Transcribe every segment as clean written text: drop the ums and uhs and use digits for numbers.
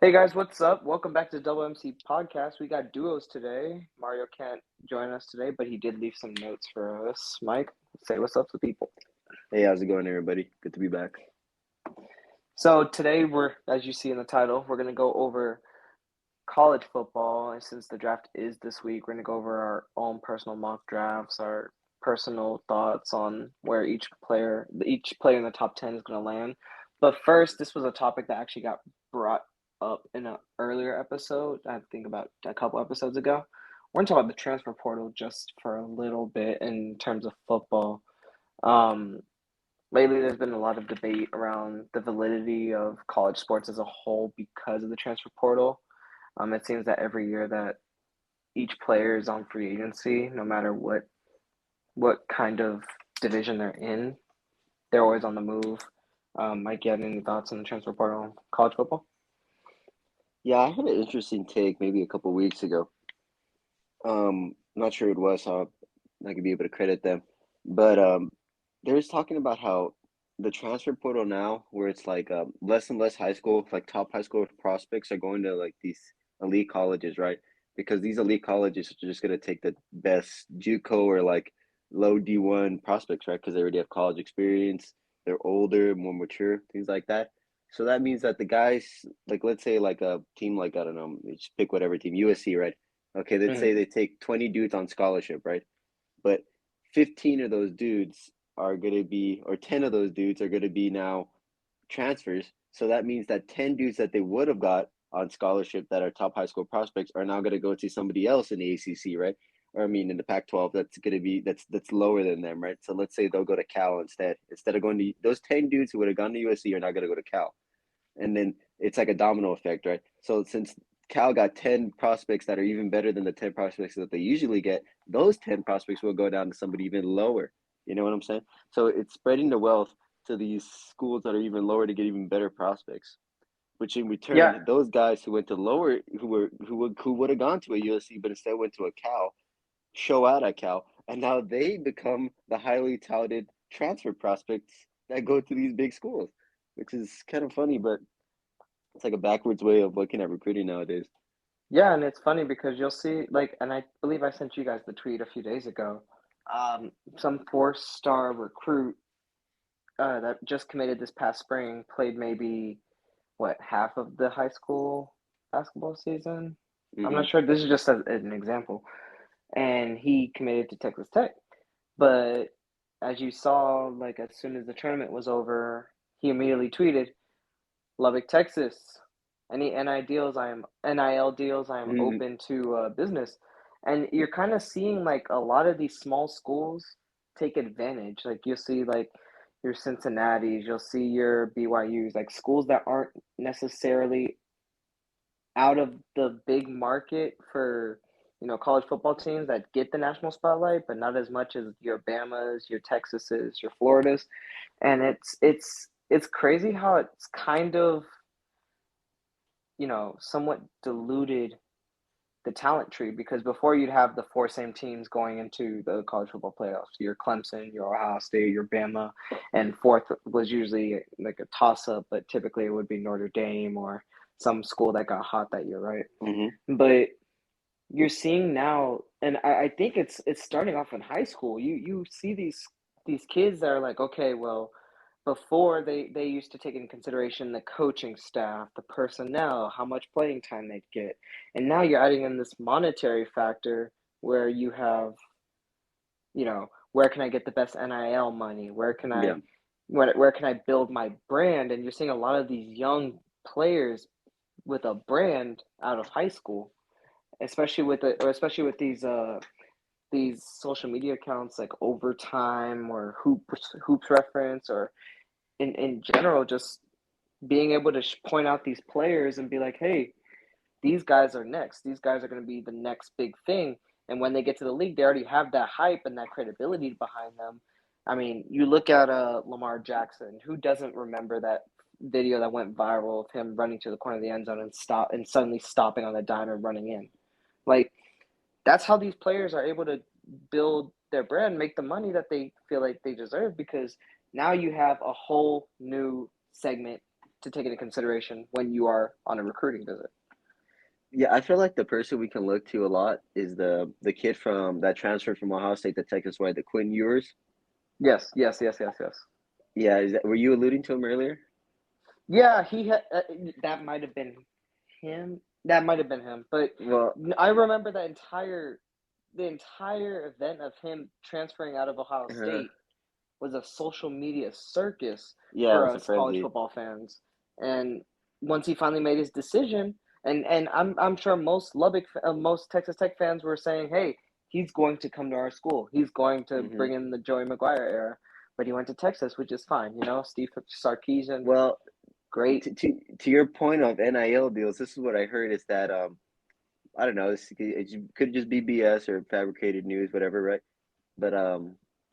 Hey guys, what's up? Welcome back to Double MC Podcast. We got duos today. Mario can't join us today, but he did leave some notes for us. Mike, say what's up to people. Hey, how's it going, everybody? Good to be back. So today as you see in the title, we're gonna go over college football. And since the draft is this week, we're gonna go over our own personal mock drafts, our personal thoughts on where each player in the top 10 is gonna land. But first, this was a topic that actually got brought up in an earlier episode. I think about a couple episodes ago. We're gonna talk about the transfer portal just for a little bit in terms of football. Um, Lately, there's been a lot of debate around the validity of college sports as a whole because of the transfer portal. It seems that every year that each player is on free agency, no matter what kind of division they're in, they're always on the move. Mike, you have any thoughts on the transfer portal in college football? Yeah, I had an interesting take maybe a couple weeks ago. Not sure it was, so I could be able to credit them. But they was talking about how the transfer portal now, where it's like less and less high school, like top high school prospects are going to like these elite colleges, right? Because these elite colleges are just gonna take the best JUCO or like low D1 prospects, right? Because they already have college experience, they're older, more mature, things like that. So that means that the guys, like let's say like a team like I don't know, just pick whatever team, USC, right? Okay, let's Mm-hmm. say they take 20 dudes on scholarship, right? But 15 of those dudes are going to be, or 10 of those dudes are going to be now transfers. So that means that 10 dudes that they would have got on scholarship that are top high school prospects are now going to go to somebody else in the ACC, right? Or I mean, in the Pac-12, that's going to be that's lower than them, right? So let's say they'll go to Cal instead. Instead of going to those 10 dudes who would have gone to USC are not going to go to Cal, and then it's like a domino effect, right? So since Cal got 10 prospects that are even better than the 10 prospects that they usually get, those 10 prospects will go down to somebody even lower. You know what I'm saying? So it's spreading the wealth to these schools that are even lower to get even better prospects. Which in Yeah, return, those guys who went to lower, who would have gone to a USC, but instead went to a Cal, show out at Cal, and now they become the highly touted transfer prospects that go to these big schools, which is kind of funny, but it's like a backwards way of looking at recruiting nowadays. yeah, and it's funny because you'll see, like, and I believe I sent you guys the tweet a few days ago. Some four-star recruit that just committed this past spring played maybe what half of the high school basketball season. I'm Mm-hmm. not sure. This is just an example, and he committed to Texas Tech. But as you saw, like as soon as the tournament was over, he immediately tweeted, "Lubbock, Texas. Any NIL deals I am Mm-hmm. open to business." And you're kind of seeing like a lot of these small schools take advantage. Like you'll see like your Cincinnati's, you'll see your BYU's, like schools that aren't necessarily out of the big market for college football teams that get the national spotlight, but not as much as your Bamas, your Texases, your Floridas, and it's crazy how it's kind of somewhat diluted the talent tree because before you'd have the four same teams going into the college football playoffs. Your Clemson, your Ohio State, your Bama, and fourth was usually like a toss up, but typically it would be Notre Dame or some school that got hot that year, right? Mm-hmm. But you're seeing now, and I think it's starting off in high school. You see these kids that are like, okay, well, before they used to take into consideration the coaching staff, the personnel, how much playing time they'd get, and now you're adding in this monetary factor where you have, where can I get the best NIL money? Yeah. Where can I build my brand? And you're seeing a lot of these young players with a brand out of high school, especially with these social media accounts like Overtime or Hoops Reference or in general just being able to point out these players and be like, hey, these guys are next. These guys are going to be the next big thing. And when they get to the league, they already have that hype and that credibility behind them. I mean, you look at Lamar Jackson. Who doesn't remember that video that went viral of him running to the corner of the end zone and suddenly stopping on the dime and running in? Like that's how these players are able to build their brand, make the money that they feel like they deserve because now you have a whole new segment to take into consideration when you are on a recruiting visit. Yeah, I feel like the person we can look to a lot is the kid from that transferred from Ohio State to Texas, right? The Quinn Ewers. Yes, yes, yes, yes, yes. Yeah, were you alluding to him earlier? Yeah, he had that might have been him. That might have been him. But Well, I remember the entire event of him transferring out of Ohio uh, State was a social media circus yeah, it for was a us college frenzy. football fans. And once he finally made his decision, and I'm sure most Texas Tech fans were saying, "Hey, he's going to come to our school. He's going to Hmm. bring in the Joey McGuire era." But he went to Texas, which is fine. Steve Sarkisian, Well, great. to your point of NIL deals, this is what I heard is that I don't know, it could just be BS or fabricated news, whatever, right? But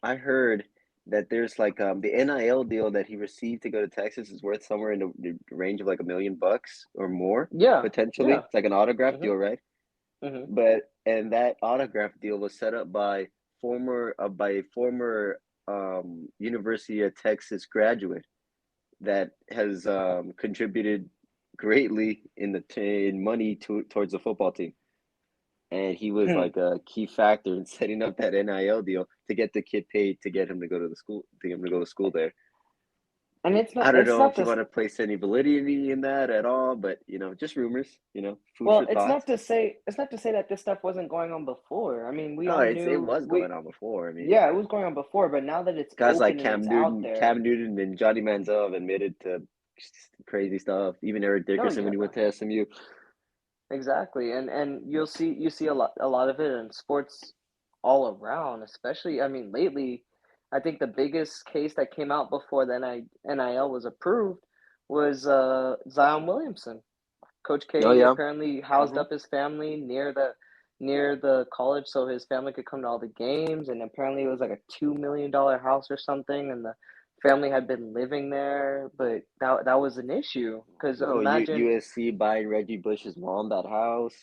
I heard that there's like the NIL deal that he received to go to Texas is worth somewhere in the range of like $1 million or more Yeah, potentially. yeah. It's like an autograph Mhm, deal, right? mhm. But and that autograph deal was set up by a former University of Texas graduate that has contributed greatly in money towards the football team, and he was Hmm. like a key factor in setting up that NIL deal to get the kid paid to get him to go to the school, to get him to go to school there. And it's I not don't it's know not if you to want to place any validity in that at all, but just rumors, food for thought. it's not to say that this stuff wasn't going on before. I mean, we Oh, all it knew was we going on before. I mean, yeah, it was going on before, but now that it's guys like open and it's out there, Cam Newton, and Johnny Manziel have admitted to crazy stuff. Even Eric no, Dickerson when yeah, he went to SMU. exactly. And you see a lot of it in sports all around, especially I mean lately, I think the biggest case that came out before the NIL was approved was Zion Williamson. Coach Oh K yeah. apparently housed Hmm. up his family near the college so his family could come to all the games, and apparently it was like a $2 million house or something, and the family had been living there, but that was an issue because Oh, imagine. USC buying Reggie Bush's mom that house.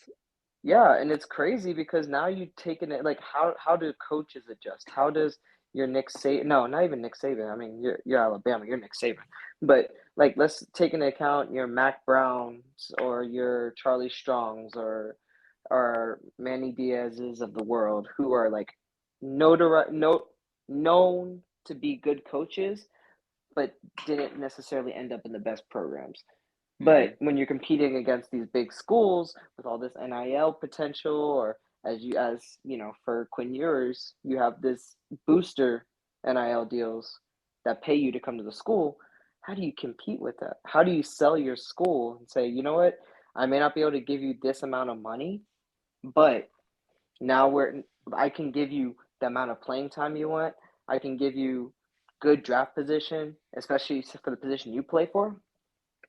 Yeah, and it's crazy because now you've taken it like how do coaches adjust? How does your Nick Saban? No, not even Nick Saban. I mean, you're Alabama. You're Nick Saban. But like, let's take into account your Mac Browns or your Charlie Strongs or Manny Diaz's of the world who are like no known to be good coaches, but didn't necessarily end up in the best programs. But Hmm. when you're competing against these big schools with all this NIL potential, or as you know, for Quinn Ewers, you have this booster NIL deals that pay you to come to the school. How do you compete with that? How do you sell your school and say, you know what, I may not be able to give you this amount of money, but now I can give you the amount of playing time you want. I can give you good draft position, especially for the position you play for.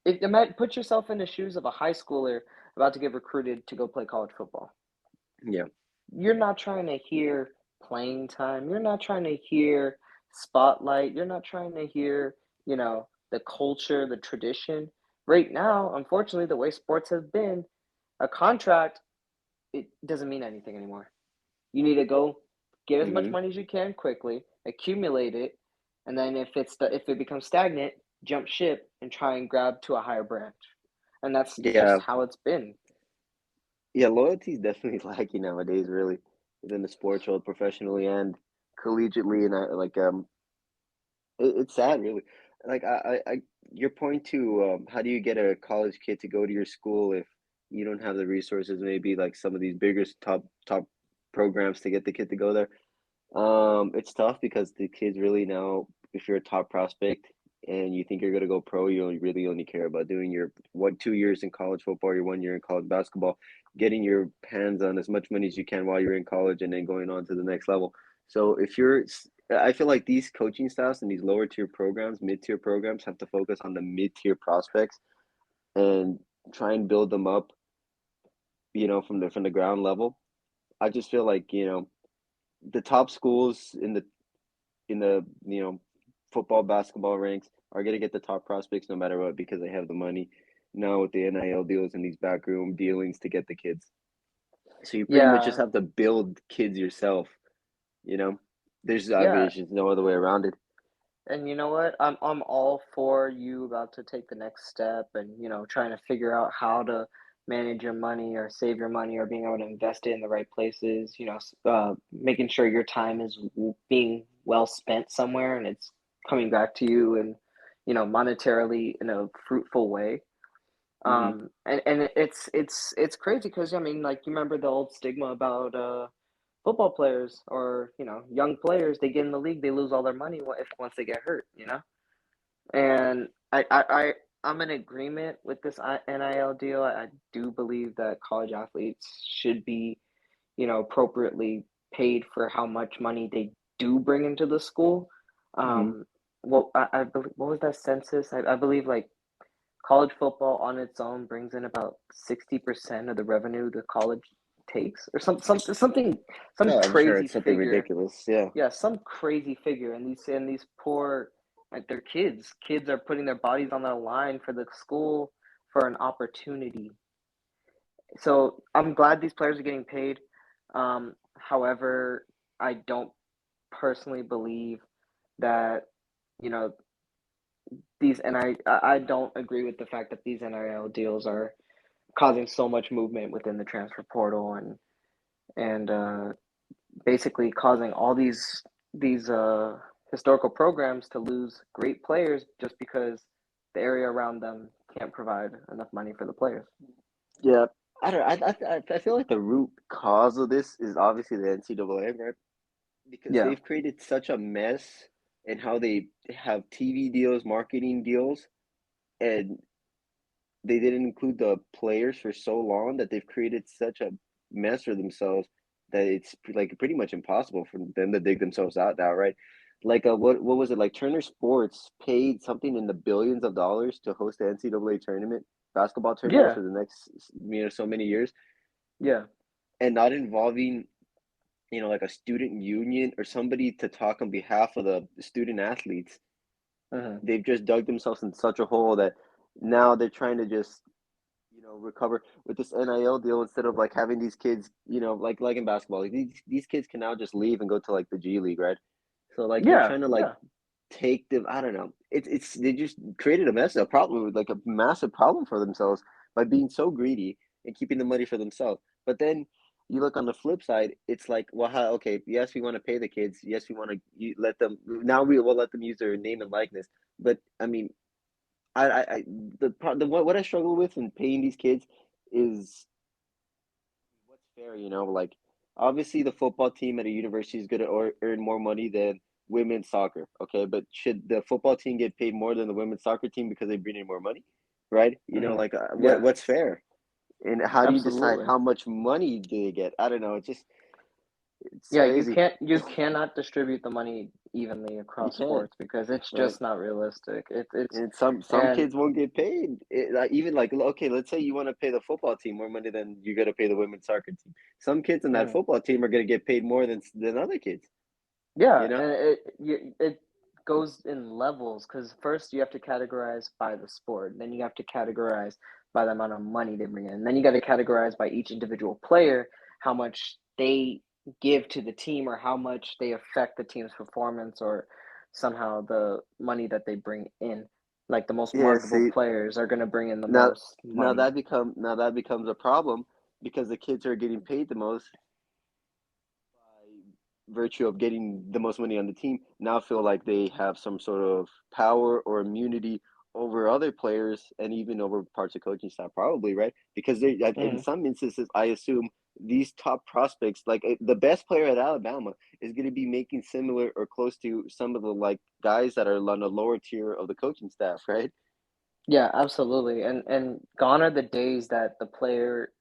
It might put yourself in the shoes of a high schooler about to get recruited to go play college football. Yeah. You're not trying to hear playing time. You're not trying to hear spotlight. You're not trying to hear, the culture, the tradition. Right now, unfortunately, the way sports has been, a contract, it doesn't mean anything anymore. You need to go get as much Hmm. money as you can quickly, accumulate it, and then if it becomes stagnant, jump ship and try and grab to a higher branch. And that's just Yeah. how it's been. Yeah, loyalty is definitely lacking nowadays, really, within the sports world, professionally and collegiately, and it's sad, really. Like your point to how do you get a college kid to go to your school if you don't have the resources, maybe like some of these bigger top programs to get the kid to go there. It's tough because the kids really now, if you're a top prospect and you think you're gonna go pro, you really only care about doing your 2 years in college football, your 1 year in college basketball, getting your hands on as much money as you can while you're in college, and then going on to the next level. So I feel like these coaching staffs and these lower tier programs, mid tier programs, have to focus on the mid tier prospects and try and build them up, from the ground level. I just feel like the top schools in the football basketball ranks are going to get the top prospects no matter what because they have the money now with the NIL deals and these backroom dealings to get the kids. So you pretty much just Yeah, have to build kids yourself, you know. There's yeah, obviously no other way around it. And you know what? I'm all for you about to take the next step and, trying to figure out how to manage your money or save your money or being able to invest it in the right places, making sure your time is being well spent somewhere and it's coming back to you and, monetarily in a fruitful way. Hmm. And it's crazy because I mean, like you remember the old stigma about football players or young players, they get in the league, they lose all their money if once they get hurt. And I'm in agreement with this NIL deal. I do believe that college athletes should be appropriately paid for how much money they do bring into the school. Hmm. Um, well, I believe, what was that census? I believe like college football on its own brings in about 60% of the revenue the college takes, or some Yeah, I'm sure crazy it's something figure. ridiculous. Yeah. Yeah, some crazy figure, and these poor, like their kids. Kids are putting their bodies on the line for the school for an opportunity. So I'm glad these players are getting paid. However, I don't personally believe that you know these, and I don't agree with the fact that these NIL deals are causing so much movement within the transfer portal and basically causing all these historical programs to lose great players just because the area around them can't provide enough money for the players. Yeah. I don't. I feel like the root cause of this is obviously the NCAA, right? Because Yeah, they've created such a mess in how they have TV deals, marketing deals, and they didn't include the players for so long that they've created such a mess for themselves that it's like pretty much impossible for them to dig themselves out now, right? Like what was it like? Turner Sports paid something in the billions of dollars to host the NCAA tournament, basketball tournament yeah, for the next so many years, yeah, and not involving like a student union or somebody to talk on behalf of the student athletes. hmm, They've just dug themselves in such a hole that now they're trying to just recover with this NIL deal instead of like having these kids, like in basketball, like these kids can now just leave and go to like the G League, right? So like they're yeah, trying to like yeah, take them. I don't know. It's they just created a problem, like a massive problem for themselves by being so greedy and keeping the money for themselves. But then you look on the flip side, it's like, well, okay, yes, we want to pay the kids. Yes, we want to let them. Now we will let them use their name and likeness. But I mean, I the what I struggle with in paying these kids is what's fair, like obviously the football team at a university is going to earn more money than women's soccer, okay? But should the football team get paid more than the women's soccer team because they bring in more money, right? hmm, Like yeah, what's fair? And how do you decide absolutely. how much money do they get? I don't know. It's Yeah, you crazy. cannot distribute the money evenly You across can't, sports because it's right? just not realistic. It's And some and kids won't get paid. Like, even like okay, let's say you want to pay the football team more money than you're gonna pay the women's soccer team. Some kids in that mhm. football team are gonna get paid more than other kids. You Yeah, know? and it goes in levels because first you have to categorize by the sport, then you have to categorize by the amount of money they bring in, then you got to categorize by each individual player how much they give to the team or how much they affect the team's performance or somehow the money that they bring in. Like the most Yeah. marketable See, players are going to bring in the now most money. now that becomes a problem because the kids who are getting paid the most by virtue of getting the most money on the team now feel like they have some sort of power or immunity over other players and even over parts of coaching staff, probably, right? Because in Hmm. some instances, I assume these top prospects, like the best player at Alabama, is going to be making similar or close to some of the like guys that are on the lower tier of the coaching staff, right? Yeah, absolutely. And gone are the days that the player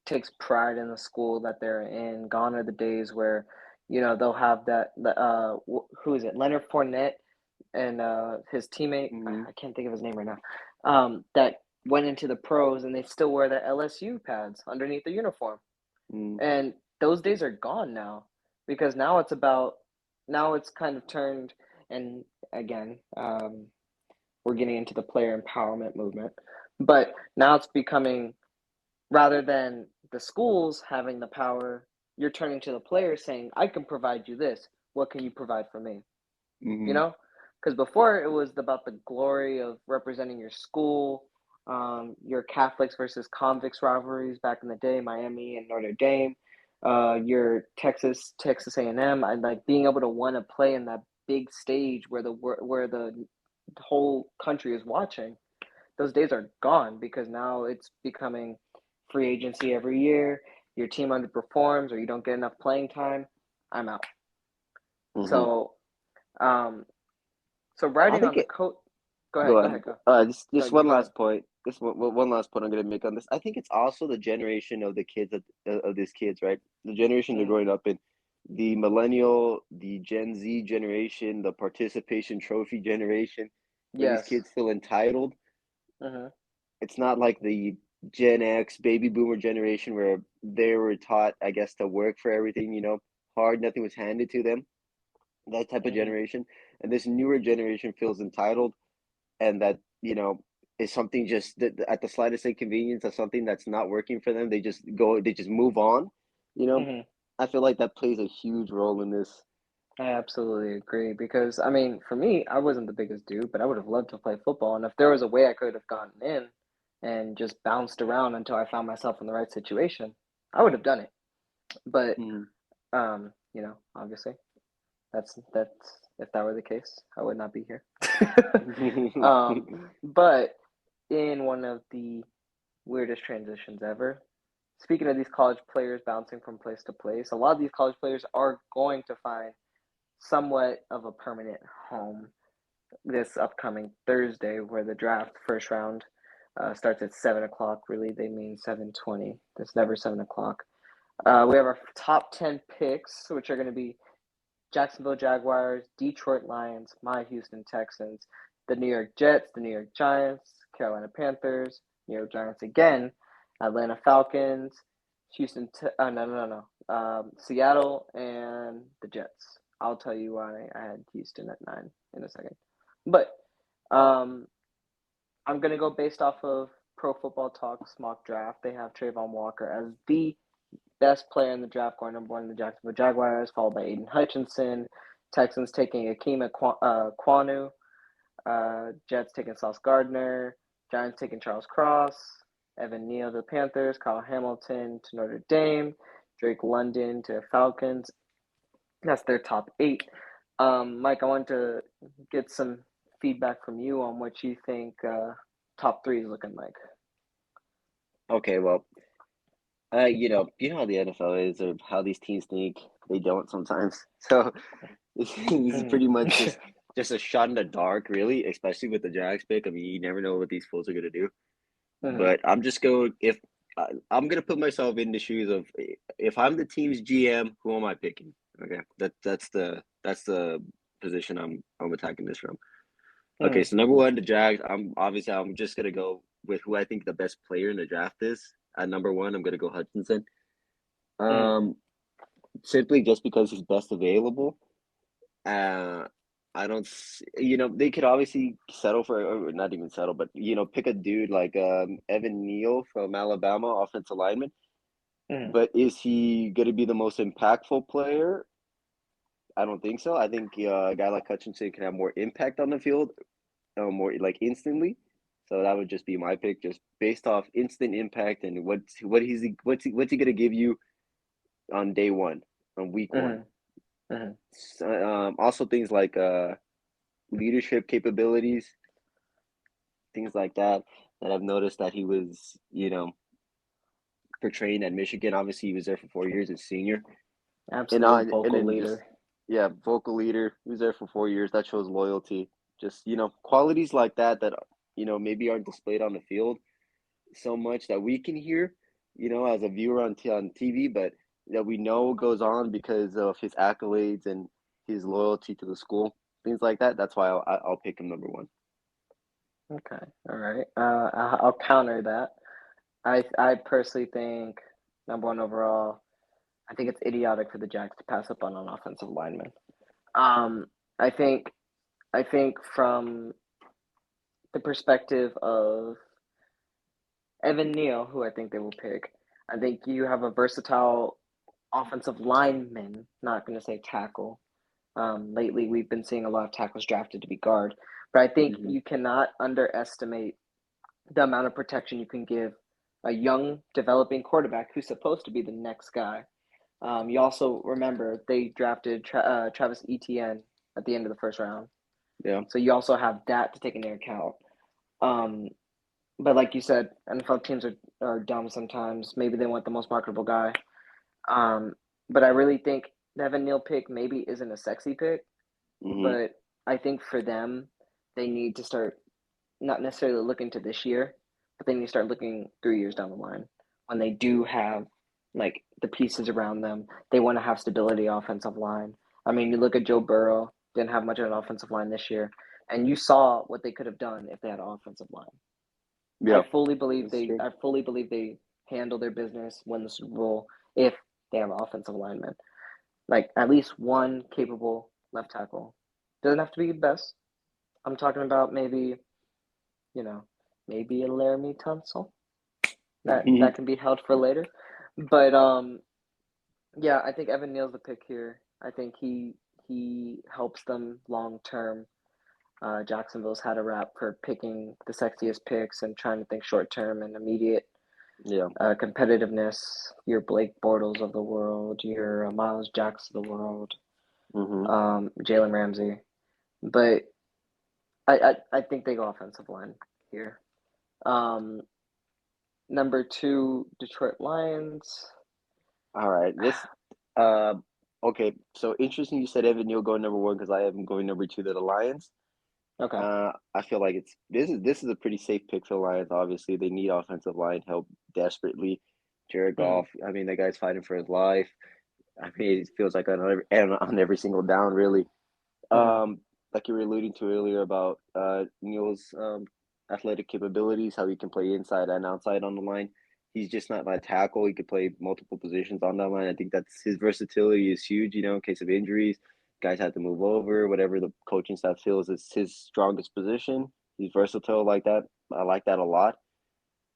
takes pride in the school that they're in. Gone are the days where, they'll have who is it? Leonard Fournette and his teammate, Mm-hmm. I can't think of his name right now. That went into the pros and they still wear the LSU pads underneath the uniform. Mm-hmm. And those days are gone now because now it's kind of turned and again, we're getting into the player empowerment movement. But now it's becoming rather than the schools having the power, you're turning to the players saying, I can provide you this. What can you provide for me? You Mm-hmm. know? because before it was about the glory of representing your school, your Catholics versus convicts rivalries back in the day, Miami and Notre Dame, your Texas A&M, and like being able to want to play in that big stage where the whole country is watching. Those days are gone because now it's becoming free agency every year. Your team underperforms or you don't get enough playing time. I'm out. Hmm. So, um, so I riding think on the it. coat. Go Go ahead. Go on. ahead. Go. No, Just you one go ahead. last point. One last point I'm gonna make on this. I think it's also the generation of the kids of these kids, right? The generation they're Mm, growing up in, the millennial, the Gen Z generation, the participation trophy generation, where these yes. kids feel entitled. Mm-hmm. It's not like the Gen X baby boomer generation where they were taught, I guess, to work for everything, hard, nothing was handed to them. That type of Mm-hmm. generation. And this newer generation feels entitled and that is something just that at the slightest inconvenience of something that's not working for them, they just move on. You know, Mm-hmm. I feel like that plays a huge role in this. I absolutely agree because I mean, for me, I wasn't the biggest dude, but I would have loved to play football, and if there was a way I could have gotten in and just bounced around until I found myself in the right situation, I would have done it. But Mm. obviously, that's if that were the case, I would not be here. But in one of the weirdest transitions ever, speaking of these college players bouncing from place to place, a lot of these college players are going to find somewhat of a permanent home this upcoming Thursday, where the draft first round starts at 7 o'clock. Really, they mean 7:20. It's never 7 o'clock. We have our top 10 picks, which are going to be Jacksonville Jaguars, Detroit Lions, my Houston Texans, the New York Jets, the New York Giants, Carolina Panthers, New York Giants again, Atlanta Falcons, Seattle, and the Jets. I'll tell you why I had Houston at 9 in a second. But um, I'm going to go based off of Pro Football Talk's mock draft. They have Trayvon Walker as the best player in the draft, going number one in the Jacksonville Jaguars, followed by Aiden Hutchinson. Texans taking Kwanu. Jets taking Sauce Gardner. Giants taking Charles Cross. Evan Neal to the Panthers. Kyle Hamilton to Notre Dame. Drake London to Falcons. That's their top 8. Mike, I want to get some feedback from you on what you think top 3 is looking like. Okay, well, you know how the NFL is, or how these teams think they don't sometimes. So this is pretty much Mm-hmm. just a shot in the dark, really, especially with the Jags pick. I mean, you never know what these fools are gonna do. Mm-hmm. But I'm just going if I'm gonna put myself in the shoes of if I'm the team's GM, who am I picking? Okay, that's the position I'm attacking this from. Okay, Mm-hmm. so number one, the Jags. I'm just gonna go with who I think the best player in the draft is. At number one, I'm gonna go Hutchinson. Mm-hmm. Um, Simply just because he's best available. Uh, I don't, they could obviously settle for, or not even settle, but pick a dude like Evan Neal from Alabama, offensive lineman. Mm-hmm. But is he going to be the most impactful player? I don't think so. I think a guy like Hutchinson can have more impact on the field, more like instantly. So that would just be my pick, just based off instant impact and what's he going to give you on day one, on week one. Mm-hmm. So, also things like leadership capabilities, things like that. That I've noticed that he was, portraying at Michigan. Obviously, he was there for 4 years as senior, Absolute and vocal then just leader. yeah, vocal leader. He was there for 4 years. That shows loyalty. Just qualities like that that maybe aren't displayed on the field so much that we can hear, as a viewer on TV, but that we know goes on because of his accolades and his loyalty to the school, things like that. That's why I'll pick him number one. Okay, all right. I'll counter that. I personally think number one overall. I think it's idiotic for the Jacks to pass up on an offensive lineman. Um, I think I think from the perspective of Evan Neal, who I think they will pick, I think you have a versatile offensive lineman. Not going to say tackle. Lately, we've been seeing a lot of tackles drafted to be guard, but I think Hmm. you cannot underestimate the amount of protection you can give a young developing quarterback who's supposed to be the next guy. You also remember they drafted Travis Etienne at the end of the first round, Yeah. so you also have that to take into account. Um, but like you said, NFL teams are dumb sometimes. Maybe they want the most marketable guy. Um, but I really think the Evan Neal pick maybe isn't a sexy pick, Hmm. but I think for them, they need to start not necessarily looking to this year, but then you start looking 3 years down the line when they do have like the pieces around them. They want to have stability offensive line. I mean, you look at Joe Burrow, didn't have much of an offensive line this year, and you saw what they could have done if they had an offensive line. Yeah, that's true. I fully believe they handle their business, win the Super Bowl if they have offensive linemen. Like at least one capable left tackle. Doesn't have to be the best. I'm talking about maybe, you know, maybe a Laramie Tunsil. That Hmm. can be held for later. But yeah, I think Evan Neal's the pick here. I think he helps them long term. Jacksonville's had a rap for picking the sexiest picks and trying to think short term and immediate Yeah. competitiveness. Your Blake Bortles of the world, your Miles Jacks of the world, Hmm. Jalen Ramsey. But I think they go offensive line here. Um, Number two, Detroit Lions. All right. Uh, okay. So interesting. You said Evan Neal going number one because I have him going number two to the Lions. Okay. I feel like this is a pretty safe pick for the Lions. Obviously, they need offensive line help desperately. Jared Mm, Goff. I mean, that guy's fighting for his life. I mean, it feels like on every single down, really. mm, Um, like you were alluding to earlier about Neal's athletic capabilities, how he can play inside and outside on the line. He's just not my tackle. He could play multiple positions on that line. I think that's his versatility is huge. In case of injuries, guys have to move over. Whatever the coaching staff feels is his strongest position. He's versatile like that. I like that a lot.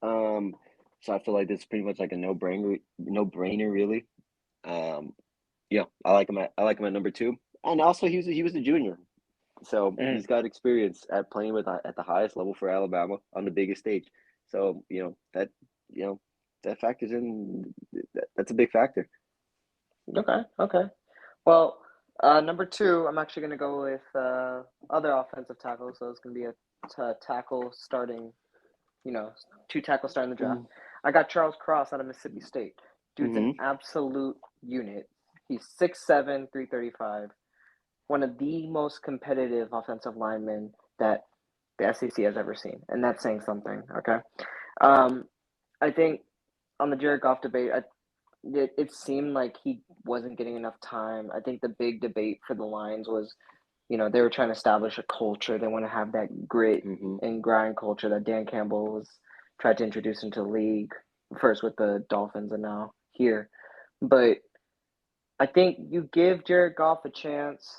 Um, so I feel like this is pretty much like a no brainer, really. Um, yeah, I like him at number two, and also he was a junior, so mm. he's got experience at playing at the highest level for Alabama on the biggest stage. So you know that factors in. That's a big factor. Okay. Okay. Well, number two, I'm actually going to go with other offensive tackles. So it's going to be a tackle starting, you know, two tackles starting the draft. I got Charles Cross out of Mississippi State. Dude's an Mm-hmm. absolute unit. He's 6'7", 335. One of the most competitive offensive linemen that the SEC has ever seen, and that's saying something. Okay. Um, I think on the Jared Goff debate, it seemed like he wasn't getting enough time. I think the big debate for the Lions was, they were trying to establish a culture. They want to have that grit Mm-hmm. and grind culture that Dan Campbell was tried to introduce into the league, first with the Dolphins and now here. But I think you give Jared Goff a chance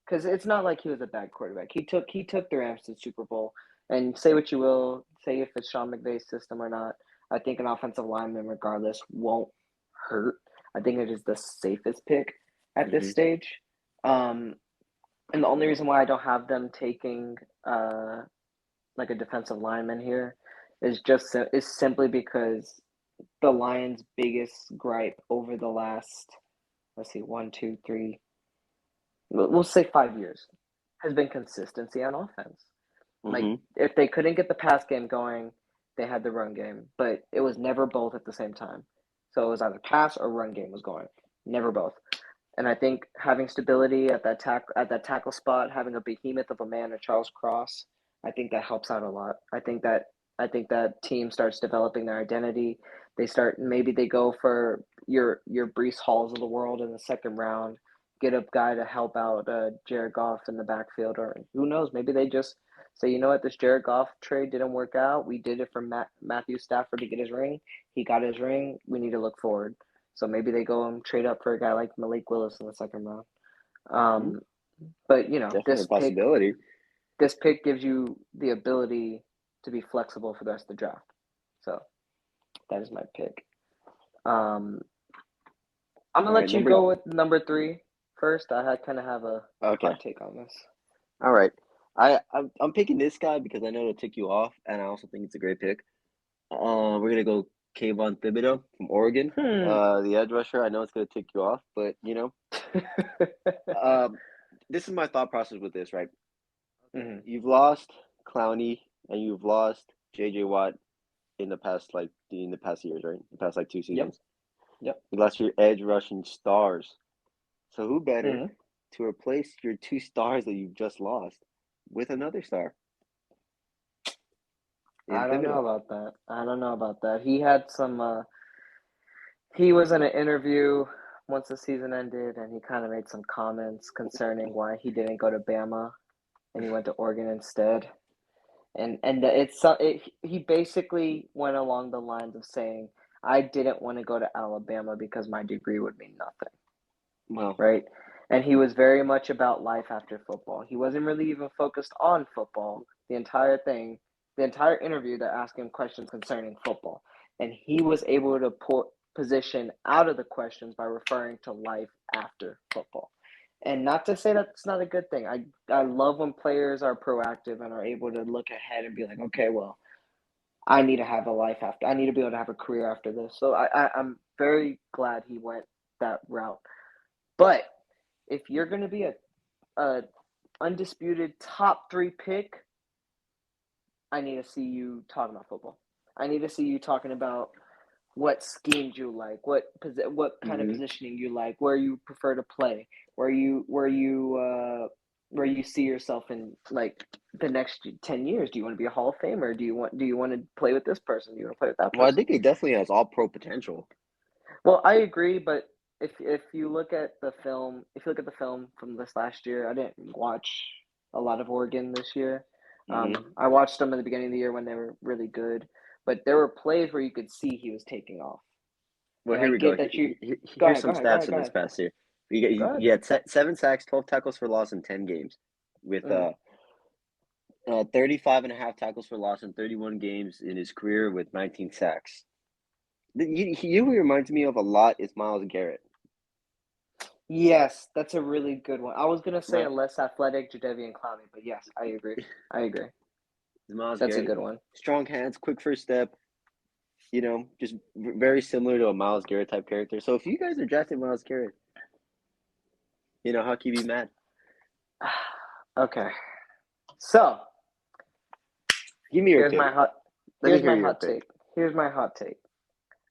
because it's not like he was a bad quarterback. He took the Rams to the Super Bowl. And say what you will, say if it's Sean McVay's system or not. I think an offensive lineman, regardless, won't hurt. I think it is the safest pick at this Mm-hmm. stage. Um, and the only reason why I don't have them taking like a defensive lineman here is simply because the Lions' biggest gripe over the last, let's see, 1, 2, 3, we'll say 5 years, has been consistency on offense. Like Mm-hmm. if they couldn't get the pass game going, they had the run game, but it was never both at the same time. So it was either pass or run game was going, never both. And I think having stability at that tackle spot, having a behemoth of a man at Charles Cross, I think that helps out a lot. I think that team starts developing their identity. Maybe they go for your Brees Halls of the world in the second round, get a guy to help out Jared Goff in the backfield, or who knows, maybe they just say, you know what, this Jared Goff trade didn't work out. We did it for Matthew Stafford to get his ring. He got his ring. We need to look forward. So maybe they go and trade up for a guy like Malik Willis in the second round. Mm-hmm. Um, but Definitely a possibility. this pick gives you the ability to be flexible for the rest of the draft. So that is my pick. Um, I'm All gonna right, let you number. go with number three. first. I kind of have a Okay. hot take on this. All right. I'm picking this guy because I know it'll tick you off, and I also think it's a great pick. We're gonna go Kayvon Thibodeau from Oregon. Hmm. The edge rusher. I know it's gonna tick you off, but um, this is my thought process with this, right? Okay, hmm you've lost Clowney and you've lost J.J. Watt in the past years, right? The past like two Yep. seasons. Yep. You lost your edge rushing stars. So who better hmm to replace your two stars that you've just lost with another star in I don't know Thibodeau? about that. I don't know about that. He had some. He was in an interview once the season ended, and he kind of made some comments concerning why he didn't go to Bama and he went to Oregon instead. And he basically went along the lines of saying, I didn't want to go to Alabama because my degree would mean nothing, Well, right? And he was very much about life after football. He wasn't really even focused on football. The entire thing, the entire interview, they're asking him questions concerning football. And he was able to put position out of the questions by referring to life after football. And not to say that's not a good thing. I love when players are proactive and are able to look ahead and be like, okay, well, I need to have a life after. I need to be able to have a career after this. So I'm very glad he went that route. But if you're going to be a undisputed top three pick, I need to see you talking about football. I need to see you talking about what schemes you like, what kind of hmm positioning you like, where you prefer to play, where you see yourself in like the next 10 years. Do you want to be a Hall of Famer? Do you want to play with this person? Do you want to play with that well, I person? think he definitely has all pro potential. Well, I agree, but if you look at the film, if you look at the film from this last year, I didn't watch a lot of Oregon this year. hmm I watched them in the beginning of the year when they were really good, but there were plays where you could see he was taking off. Well, And here I we go. get that you go Here's ahead, go some ahead, go stats ahead, from go this ahead, past year. go ahead. He had 7 sacks, 12 tackles for loss in 10 games, with Mm. 35 and a half tackles for loss in 31 games in his career with 19 sacks. Who he reminds me of a lot is Miles Garrett, Yes, that's a really good one. I was gonna say a right? less athletic Jadeveon Clowney, but yes, I agree. I agree. Miles That's a Garrett, good one. strong hands, quick first step, just very similar to a Miles Garrett type character. So if you guys are drafting Miles Garrett, how can you be mad? Okay, so Give me your here's take. my hot. Let me Here's hear my your hot pick. take. Here's my hot take.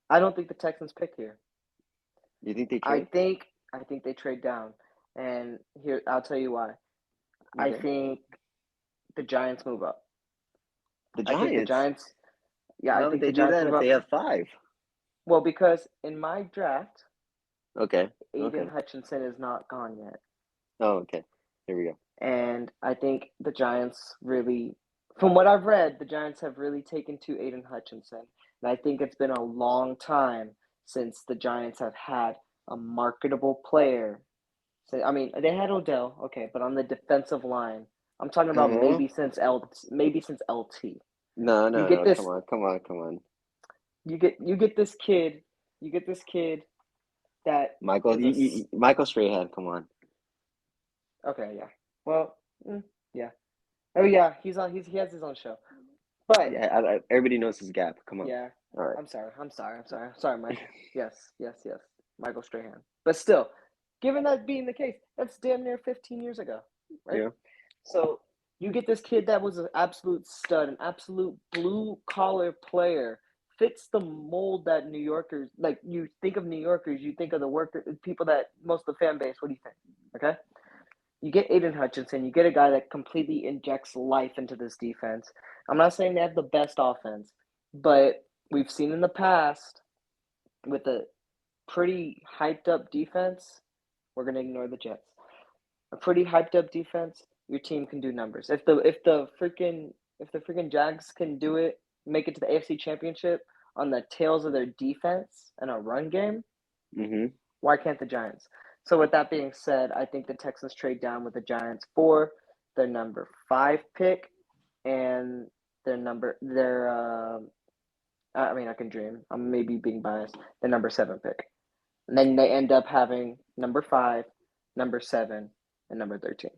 I don't think the Texans pick here. You think they I trade? think I think they trade down, and here I'll tell you why. I Okay. think the Giants move up. The I think the Giants. Giants. Yeah, I Why would think the they do Giants that move if they up. have five? Well, because in my draft, Okay. Aiden Okay. Hutchinson is not gone yet. Oh, okay. Here we go. And I think the Giants really, from what I've read, the Giants have really taken to Aiden Hutchinson. And I think it's been a long time since the Giants have had a marketable player. So, I mean, they had Odell, okay, but on the defensive line, I'm talking about Uh-huh. maybe since LT. No, You no, get no. Come this, on, come on, come on. you get this kid, you get this kid that Michael, is a Michael Strahan, come on. okay, yeah. Well, yeah. Oh yeah, he has his own show. But Yeah, everybody knows his gap. Come on. yeah, All right. I'm sorry, Michael. Yes, yes, yes, Michael Strahan. But still, given that being the case, that's damn near 15 years ago, right? Yeah. So you get this kid that was an absolute stud, an absolute blue collar player, fits the mold that New Yorkers like. You think of New Yorkers, you think of the worker people that most of the fan base. What do you think? Okay, you get Aiden Hutchinson, you get a guy that completely injects life into this defense. I'm not saying they have the best offense, but we've seen in the past with a pretty hyped up defense, we're going to ignore the Jets. A pretty hyped up defense, your team can do numbers. If the freaking Jags can do it, make it to the AFC Championship on the tails of their defense and a run game, Mm-hmm. why can't the Giants? So with that being said, I think the Texans trade down with the Giants for their number 5 pick and I mean I can dream. I'm maybe being biased. The number 7 pick. And then they end up having number 5 number 7, and number 13.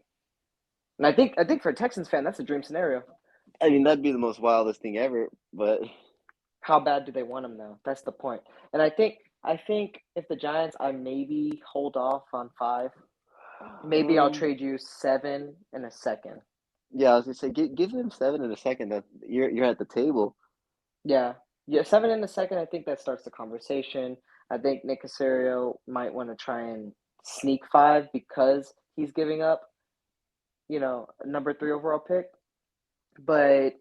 And I think for a Texans fan, that's a dream scenario. I mean, that'd be the most wildest thing ever. But How bad do they want him though? That's the point. And I think if the Giants, I maybe hold off on 5. Maybe I'll um, trade you 7 in a second. yeah, I was gonna say, give him 7 in a second. That you're at the table. Yeah, yeah, 7 in a second. I think that starts the conversation. I think Nick Casario might want to try and sneak 5 because he's giving up, a number 3 overall pick. But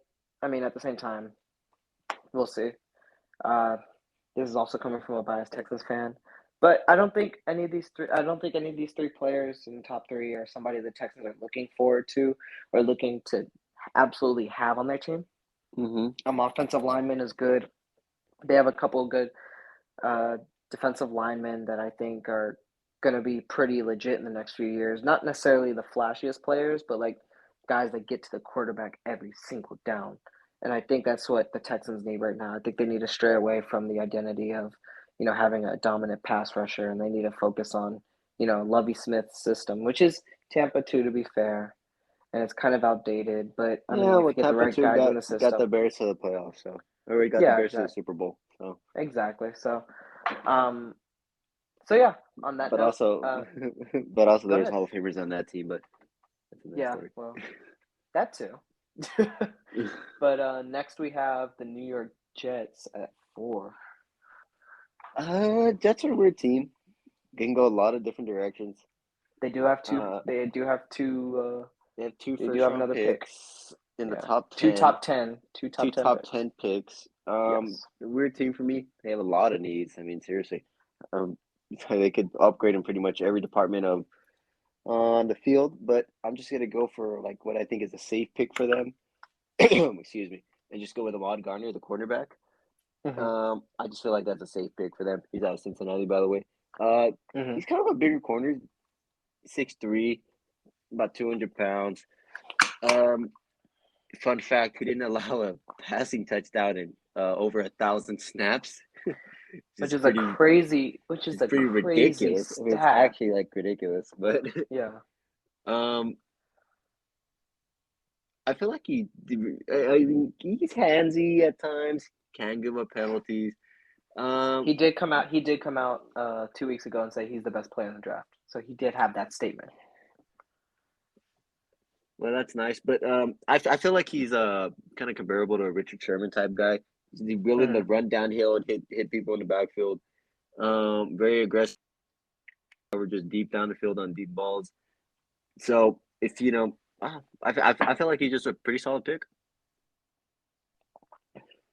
I mean, at the same time, we'll see. Uh, this is also coming from a biased Texas fan. But I don't think any of these three. I don't think any of these 3 players in the top 3 are somebody the Texans are looking forward to or looking to absolutely have on their team. Mm-hmm. Offensive lineman is good. They have a couple of good uh, defensive linemen that I think are going to be pretty legit in the next few years. Not necessarily the flashiest players, but like guys that get to the quarterback every single down. And I think that's what the Texans need right now. I think they need to stray away from the identity of, having a dominant pass rusher, and they need to focus on, Lovey Smith's system, which is Tampa too, to be fair, and it's kind of outdated. But I Yeah, mean, if well, you get the Tampa right two guys in got the got the system, Bears to the playoffs, so or we got the yeah, Bears to the exactly, Super Bowl. So, exactly. Um, so yeah. On that but note, also, but also, go there's ahead. Hall of Famers on that team. But that's another Yeah, story. well, that too. But next we have the New York Jets at 4. Jets are a weird team. They can go a lot of different directions. They do have two. Uh, They do have two. they have two They do first have round another pick. picks in the Yeah, top two 10. top 10. Two Two top 10 top picks. 10 picks. Yes. A weird team for me. They have a lot of needs. I mean, seriously. Um, they could upgrade in pretty much every department of on the field, but I'm just gonna go for like what I think is a safe pick for them. Excuse me, and just go with Ahmad Garner, the cornerback. Mhm. I just feel like that's a safe pick for them. He's out of Cincinnati, by the way. Uh, Mhm. he's kind of a bigger corner, 6'3", about 200 pounds. Um, fun fact: he didn't allow a passing touchdown in over 1,000 snaps. Which It's is a pretty, crazy. Which is it's a pretty crazy ridiculous. I mean, it's stat. actually like ridiculous, but Yeah. um, I feel like I mean, he's handsy at times, can give up penalties. Um, He did come out. He did come out 2 weeks ago and say he's the best player in the draft. So he did have that statement. well, that's nice, but I feel like he's kind of comparable to a Richard Sherman type guy. He's willing to Mhm. run downhill and hit people in the backfield. Very aggressive, or just deep down the field on deep balls. So if I feel like he's just a pretty solid pick.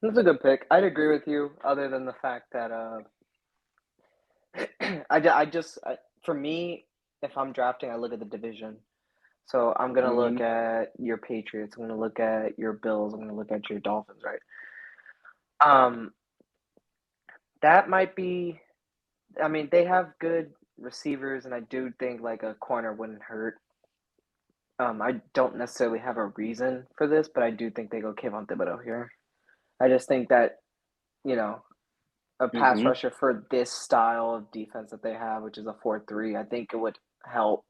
That's a good pick. I'd agree with you, other than the fact that for me, if I'm drafting, I look at the division. So I'm gonna look Hmm. at your Patriots. I'm gonna look at your Bills. I'm gonna look at your Dolphins. Right. Um, that might be. I mean, they have good receivers, and I do think like a corner wouldn't hurt. I don't necessarily have a reason for this, but I do think they go Kayvon Thibodeau here. I just think that you know a pass Hmm. rusher for this style of defense that they have, which is a 4-3. I think it would help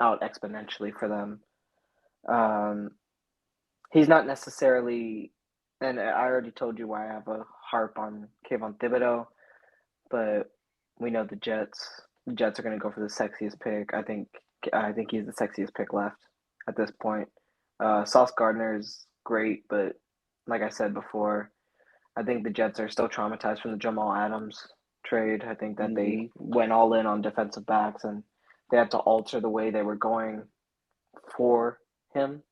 out exponentially for them. Um, he's not necessarily, and I already told you why I have a harp on Kayvon Thibodeau, but we know the Jets. The Jets are going to go for the sexiest pick. I think he's the sexiest pick left at this point. Sauce Gardner is great, but like I said before, I think the Jets are still traumatized from the Jamal Adams trade. I think that they Hmm. went all in on defensive backs and they had to alter the way they were going for him.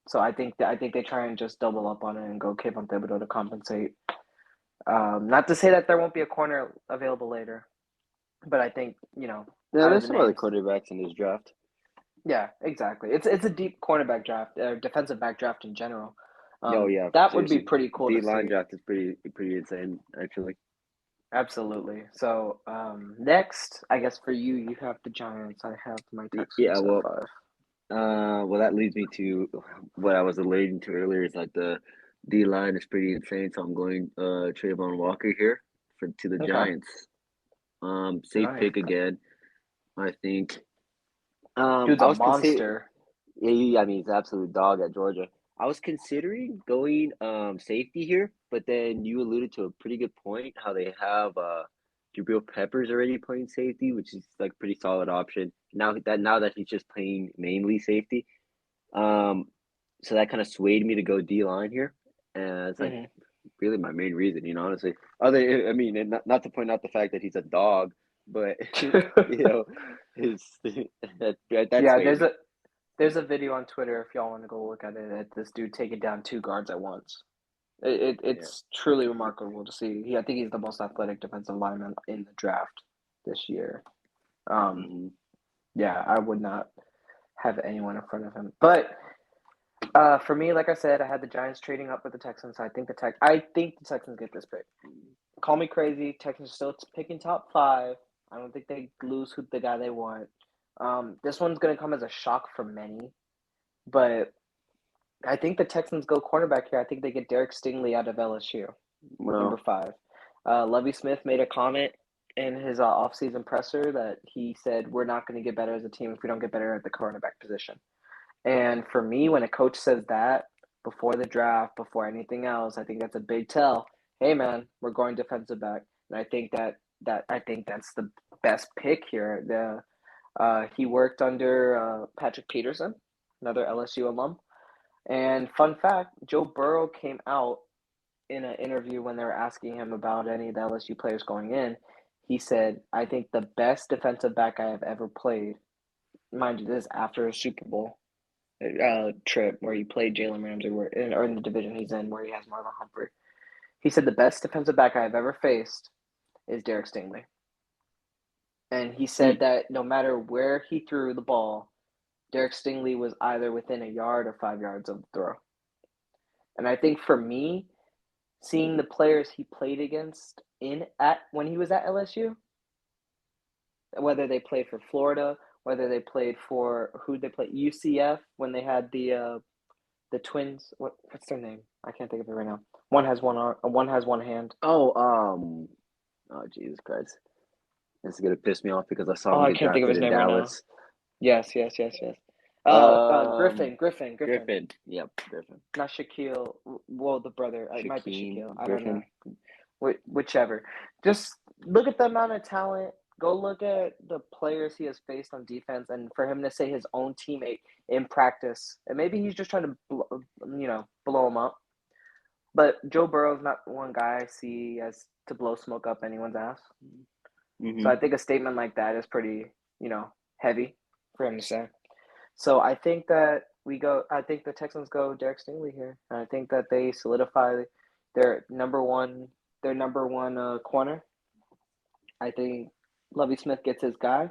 So I think they try and just double up on it and go Kayvon Thibodeau to compensate. Not to say that there won't be a corner available later, but I think Yeah, out of there's the some other names, quarterbacks in this draft. yeah, exactly. It's a deep cornerback draft or defensive back draft in general. Oh yeah, That would be seriously, pretty cool D to line see. draft is pretty insane actually. Absolutely. So next, I guess for you, you have the Giants. I have my Yeah, Texans at well, 5. that leads me to what I was alluding to earlier. Is like the D line is pretty insane, so I'm going Trayvon Walker here for to the Okay. Giants. Safe Nice. pick again. I think. Dude's I a was consider. monster. Yeah, I mean, he's an absolute dog at Georgia. I was considering going safety here, but then you alluded to a pretty good point how they have Jabril Peppers already playing safety, which is like a pretty solid option. Now that he's just playing mainly safety, um, so that kind of swayed me to go D line here, and it's like Hmm. really my main reason, honestly. Other, I mean, and not to point out the fact that he's a dog, but his that Yeah, swayed me. there's a video on Twitter if y'all want to go look at it. At this dude taking down two guards at once. Yeah. It's truly remarkable to see. I think he's the most athletic defensive lineman in the draft this year. Um, Hmm. yeah, I would not have anyone in front of him. But for me, like I said, I had the Giants trading up with the Texans. I think the Texans get this pick. Call me crazy. Texans are still picking top five. I don't think they lose who the guy they want. This one's gonna come as a shock for many, but I think the Texans go cornerback here. I think they get Derek Stingley out of LSU, number Well, 5. Lovey Smith made a comment in his offseason presser that he said, "We're not going to get better as a team if we don't get better at the cornerback position." And for me, when a coach says that before the draft, before anything else, I think that's a big tell. Hey, man, we're going defensive back, and I think that's the best pick here. He worked under Patrick Peterson, another LSU alum. And fun fact, Joe Burrow came out in an interview when they were asking him about any of the LSU players going in. He said, "I think the best defensive back I have ever played." Mind you, this after a Super Bowl trip where he played Jalen Ramsey, or in the division he's in, where he has Marlon Humphrey. He said the best defensive back I have ever faced is Derek Stingley, and he hmm. said that no matter where he threw the ball, Derek Stingley was either within a yard or 5 yards of the throw. And I think for me, seeing the players he played against in at when he was at LSU, whether they played for Florida, whether they played for who they played UCF when they had the twins. What's their name? I can't think of it right now. One has one arm. One has one hand. Oh, oh Jesus Christ, this is gonna piss me off because I saw Oh, him I get can't think of drafted his in name right now. Dallas. Yes, yes, yes, yes. Um, Griffin. Griffin. Yep, Griffin. Not Shaquille. Well, the brother. It might be Shaquem Shaquille. I don't know. Griffin. Whichever. Just look at the amount of talent. Go look at the players he has faced on defense, and for him to say his own teammate in practice, and maybe he's just trying to, blow him up. But Joe Burrow's not one guy I see as to blow smoke up anyone's ass. So Hmm. I think a statement like that is pretty, heavy for him to say. So I think that we go. I think the Texans go Derek Stingley here, and I think that they solidify their number one, corner. I think Lovey Smith gets his guy.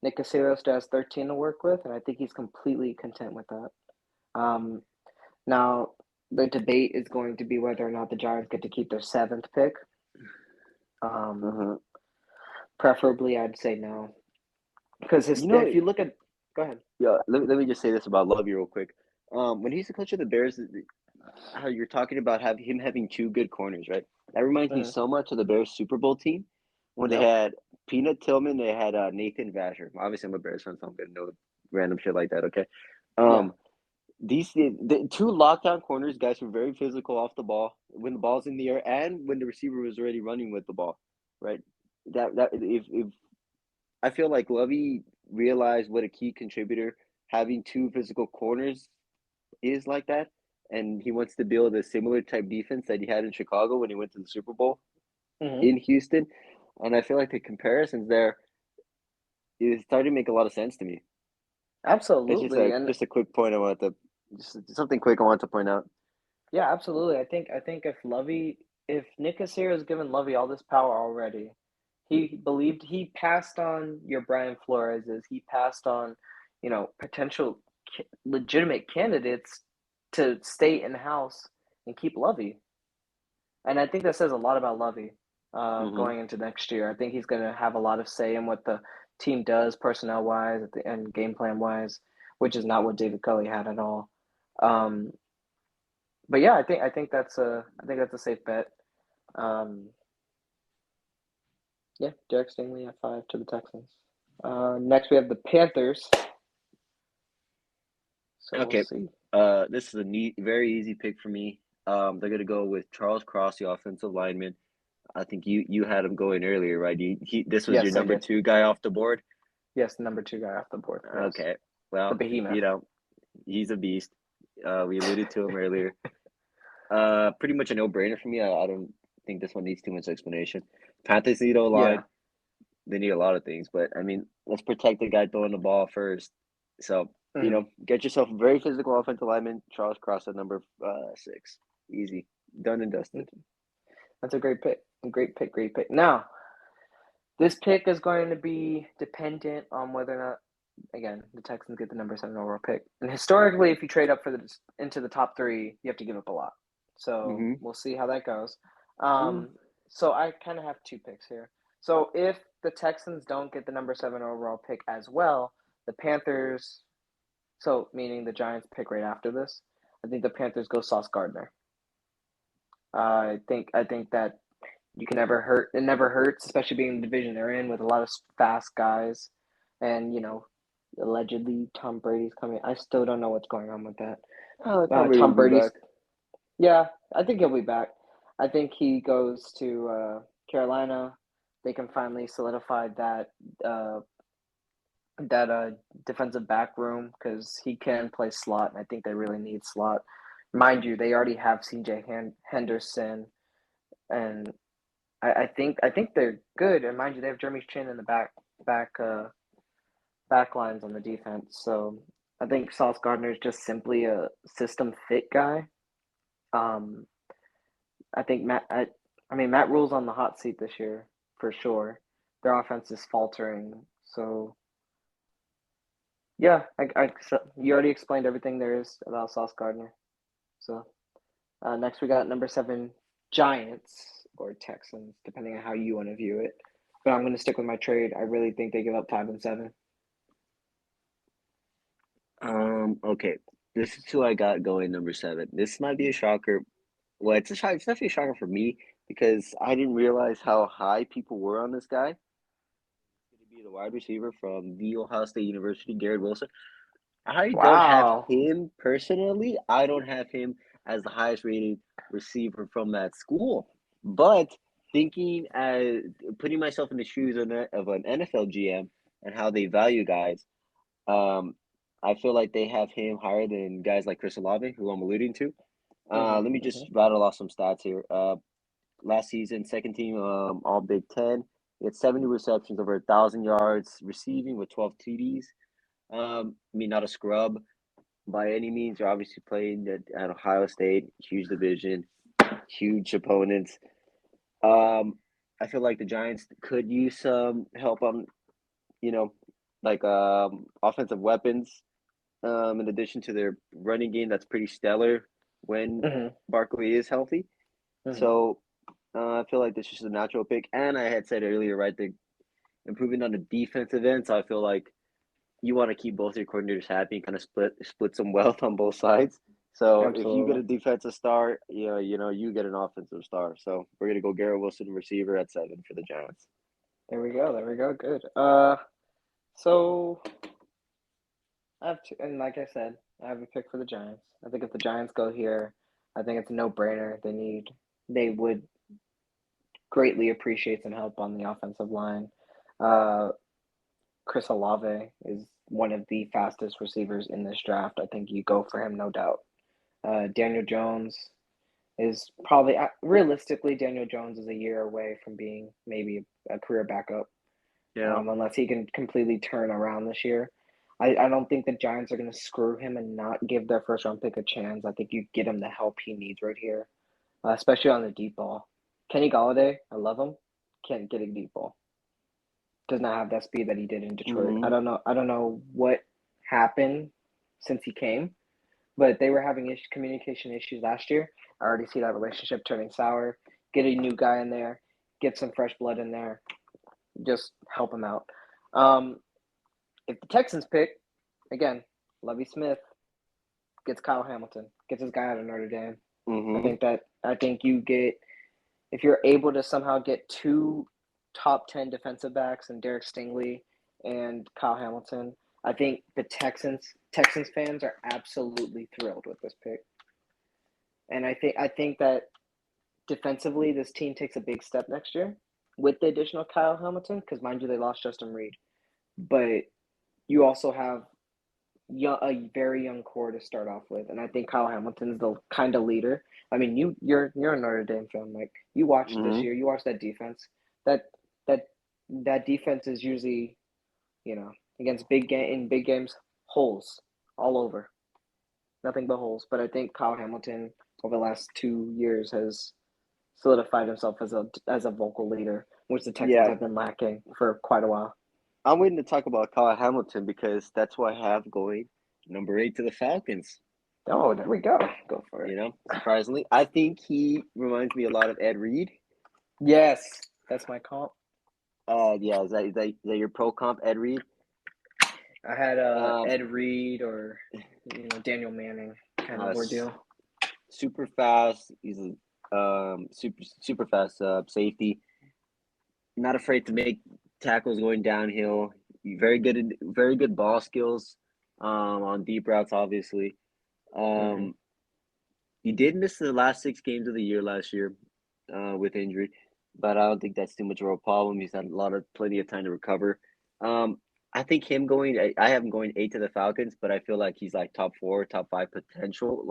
Nick Casillas still has 13 to work with, and I think he's completely content with that. Um, Now, the debate is going to be whether or not the Giants get to keep their seventh pick. Um, Uh-huh. Preferably, I'd say no, because You know, if you look at, go ahead. yeah. Let me just say this about Lovey real quick. When he's the coach of the Bears, how you're talking about him having two good corners, right? That reminds me Mm-hmm. so much of the Bears Super Bowl team when they Yep. had Peanut Tillman, they had Nathan Vasher. Obviously, I'm a Bears fan, so I'm gonna know random shit like that. Okay, Yeah. um, the two lockdown corners, guys were very physical off the ball when the ball's in the air and when the receiver was already running with the ball, right? That if I feel like Lovey realized what a key contributor having two physical corners is like that, and he wants to build a similar type defense that he had in Chicago when he went to the Super Bowl Mm-hmm. in Houston. And I feel like the comparisons there is starting to make a lot of sense to me. That's just Absolutely, a and just a quick point I wanted to just something quick I want to point out. yeah, absolutely. I think if Nick Cassier has given Lovey all this power already, he passed on your Brian Flores's, he passed on, potential legitimate candidates to stay in house and keep Lovey. And I think that says a lot about Lovey Hmm. going into next year. I think he's going to have a lot of say in what the team does personnel wise and game plan wise, which is not what David Culley had at all. Um, but yeah, I think that's a safe bet. Um, yeah, Derek Stingley at 5 to the Texans. Next we have the Panthers. So we'll Okay. see. This is a neat, very easy pick for me. They're gonna go with Charles Cross, the offensive lineman. I think you had him going earlier, right? This was your Yes, I number did. two guy off the board. Yes, the number two guy off the board. Yes, Okay. the Well, behemoth. he's a beast. We alluded to him earlier. Pretty much a no-brainer for me. I don't think this one needs too much explanation. Panthers need Yeah. O-line. They need a lot of things, but I mean, let's protect the guy throwing the ball first. So, Mhm. get yourself a very physical offensive lineman, Charles Cross at number 6. Easy. Done and dusted. That's a great pick. Great pick. Great pick. Now, this pick is going to be dependent on whether or not, again, the Texans get the number 7 overall pick. And historically, if you trade up into the top three, you have to give up a lot. So Mm-hmm. we'll see how that goes. Mm. So I kind of have two picks here. So if the Texans don't get the number 7 overall pick as well, the Panthers, so meaning the Giants pick right after this, I think the Panthers go Sauce Gardner. I think that you can never hurt. It never hurts, especially being in the division they're in with a lot of fast guys, and allegedly Tom Brady's coming. I still don't know what's going on with that. Tom Brady will Tom be Brady's, back. yeah, I think he'll be back. I think he goes to Carolina. They can finally solidify uh, that defensive back room because he can play slot, and I think they really need slot. Mind you, they already have C.J. Henderson, and I think they're good. And mind you, they have Jeremy Chin in the back back lines on the defense. So I think Sauce Gardner is just simply a system fit guy. Um, I think Matt Rule's on the hot seat this year for sure. Their offense is faltering. So yeah, so you already explained everything there is about Sauce Gardner. So next we got number 7 Giants or Texans, depending on how you want to view it. But I'm going to stick with my trade. I really think they give up 5 and 7. Okay. This is who I got going number 7. This might be a shocker. Well, it's a shock. It's definitely a shocker for me because I didn't realize how high people were on this guy. He's going to be the wide receiver from the Ohio State University, Garrett Wilson. I don't have Wow. him personally. I don't have him as the highest rated receiver from that school. But thinking putting myself in the shoes of an NFL GM and how they value guys, um, I feel like they have him higher than guys like Chris Olave, who I'm alluding to. Mhm. Let me just Mhm. rattle off some stats here. Last season, second team All Big Ten. He had 70 receptions, over 1,000 yards receiving with 12 TDs. I mean, not a scrub by any means. You're obviously playing at Ohio State, huge division, huge opponents. I feel like the Giants could use some help on, you know, like offensive weapons. In addition to their running game, that's pretty stellar when Mhm. Barkley is healthy. Mhm. So I feel like this is just a natural pick. And I had said earlier, right, the improving on the defensive end. So I feel like you want to keep both your coordinators happy and kind of split some wealth on both sides. So if you get Absolutely. a defensive star, you get an offensive star. So we're gonna go Garrett Wilson, receiver at 7 for the Giants. There we go. There we go. Good. So I have two, and like I said, I have a pick for the Giants. I think if the Giants go here, I think it's a no-brainer. They would greatly appreciate some help on the offensive line. Uh, Chris Olave is one of the fastest receivers in this draft. I think you go for him, no doubt. Daniel Jones is probably realistically Daniel Jones is a year away from being maybe a career backup, Yeah. unless he can completely turn around this year. I don't think the Giants are going to screw him and not give their first round pick a chance. I think you get him the help he needs right here, especially on the deep ball. Kenny Galladay, I love him, can't get a deep ball. Does not have that speed that he did in Detroit. I Mm-hmm. don't know. I don't know what happened since he came, but they were having communication issues last year. I already see that relationship turning sour. Get a new guy in there, get some fresh blood in there, just help him out. Um, if the Texans pick again, Lovey Smith gets Kyle Hamilton, gets his guy out of Notre Dame. Mm-hmm. I think you get if you're able to somehow get two top 10 defensive backs and Derek Stingley and Kyle Hamilton. I think the Texans fans are absolutely thrilled with this pick, and I think that defensively, this team takes a big step next year with the additional Kyle Hamilton. Because mind you, they lost Justin Reed, but you also have a very young core to start off with, and I think Kyle Hamilton's the kind of leader. I mean, you're a Notre Dame fan, Mike. You watched this Hmm. year. You watched that defense. That that that defense is usually, against in big games, holes all over, nothing but holes. But I think Kyle Hamilton over the last 2 years has solidified himself as a vocal leader, which the Texans Yeah, have been lacking for quite a while. I'm waiting to talk about Kyle Hamilton because that's why I have going number 8 to the Falcons. Oh, there we go. Go for it. Surprisingly, I think he reminds me a lot of Ed Reed. Yes, that's my comp. Yeah, is that your pro comp, Ed Reed? I had Um, Ed Reed or Daniel Manning kind of s- ordeal. super fast. He's a super fast safety. Not afraid to make tackles going downhill. Very good ball skills on deep routes. Obviously, Hmm. um, he did miss the last 6 games of the year last year with injury, but I don't think that's too much of a problem. He's had plenty of time to recover. Um, I think him going. I have him going 8 to the Falcons, but I feel like he's like top 4, top 5 potential.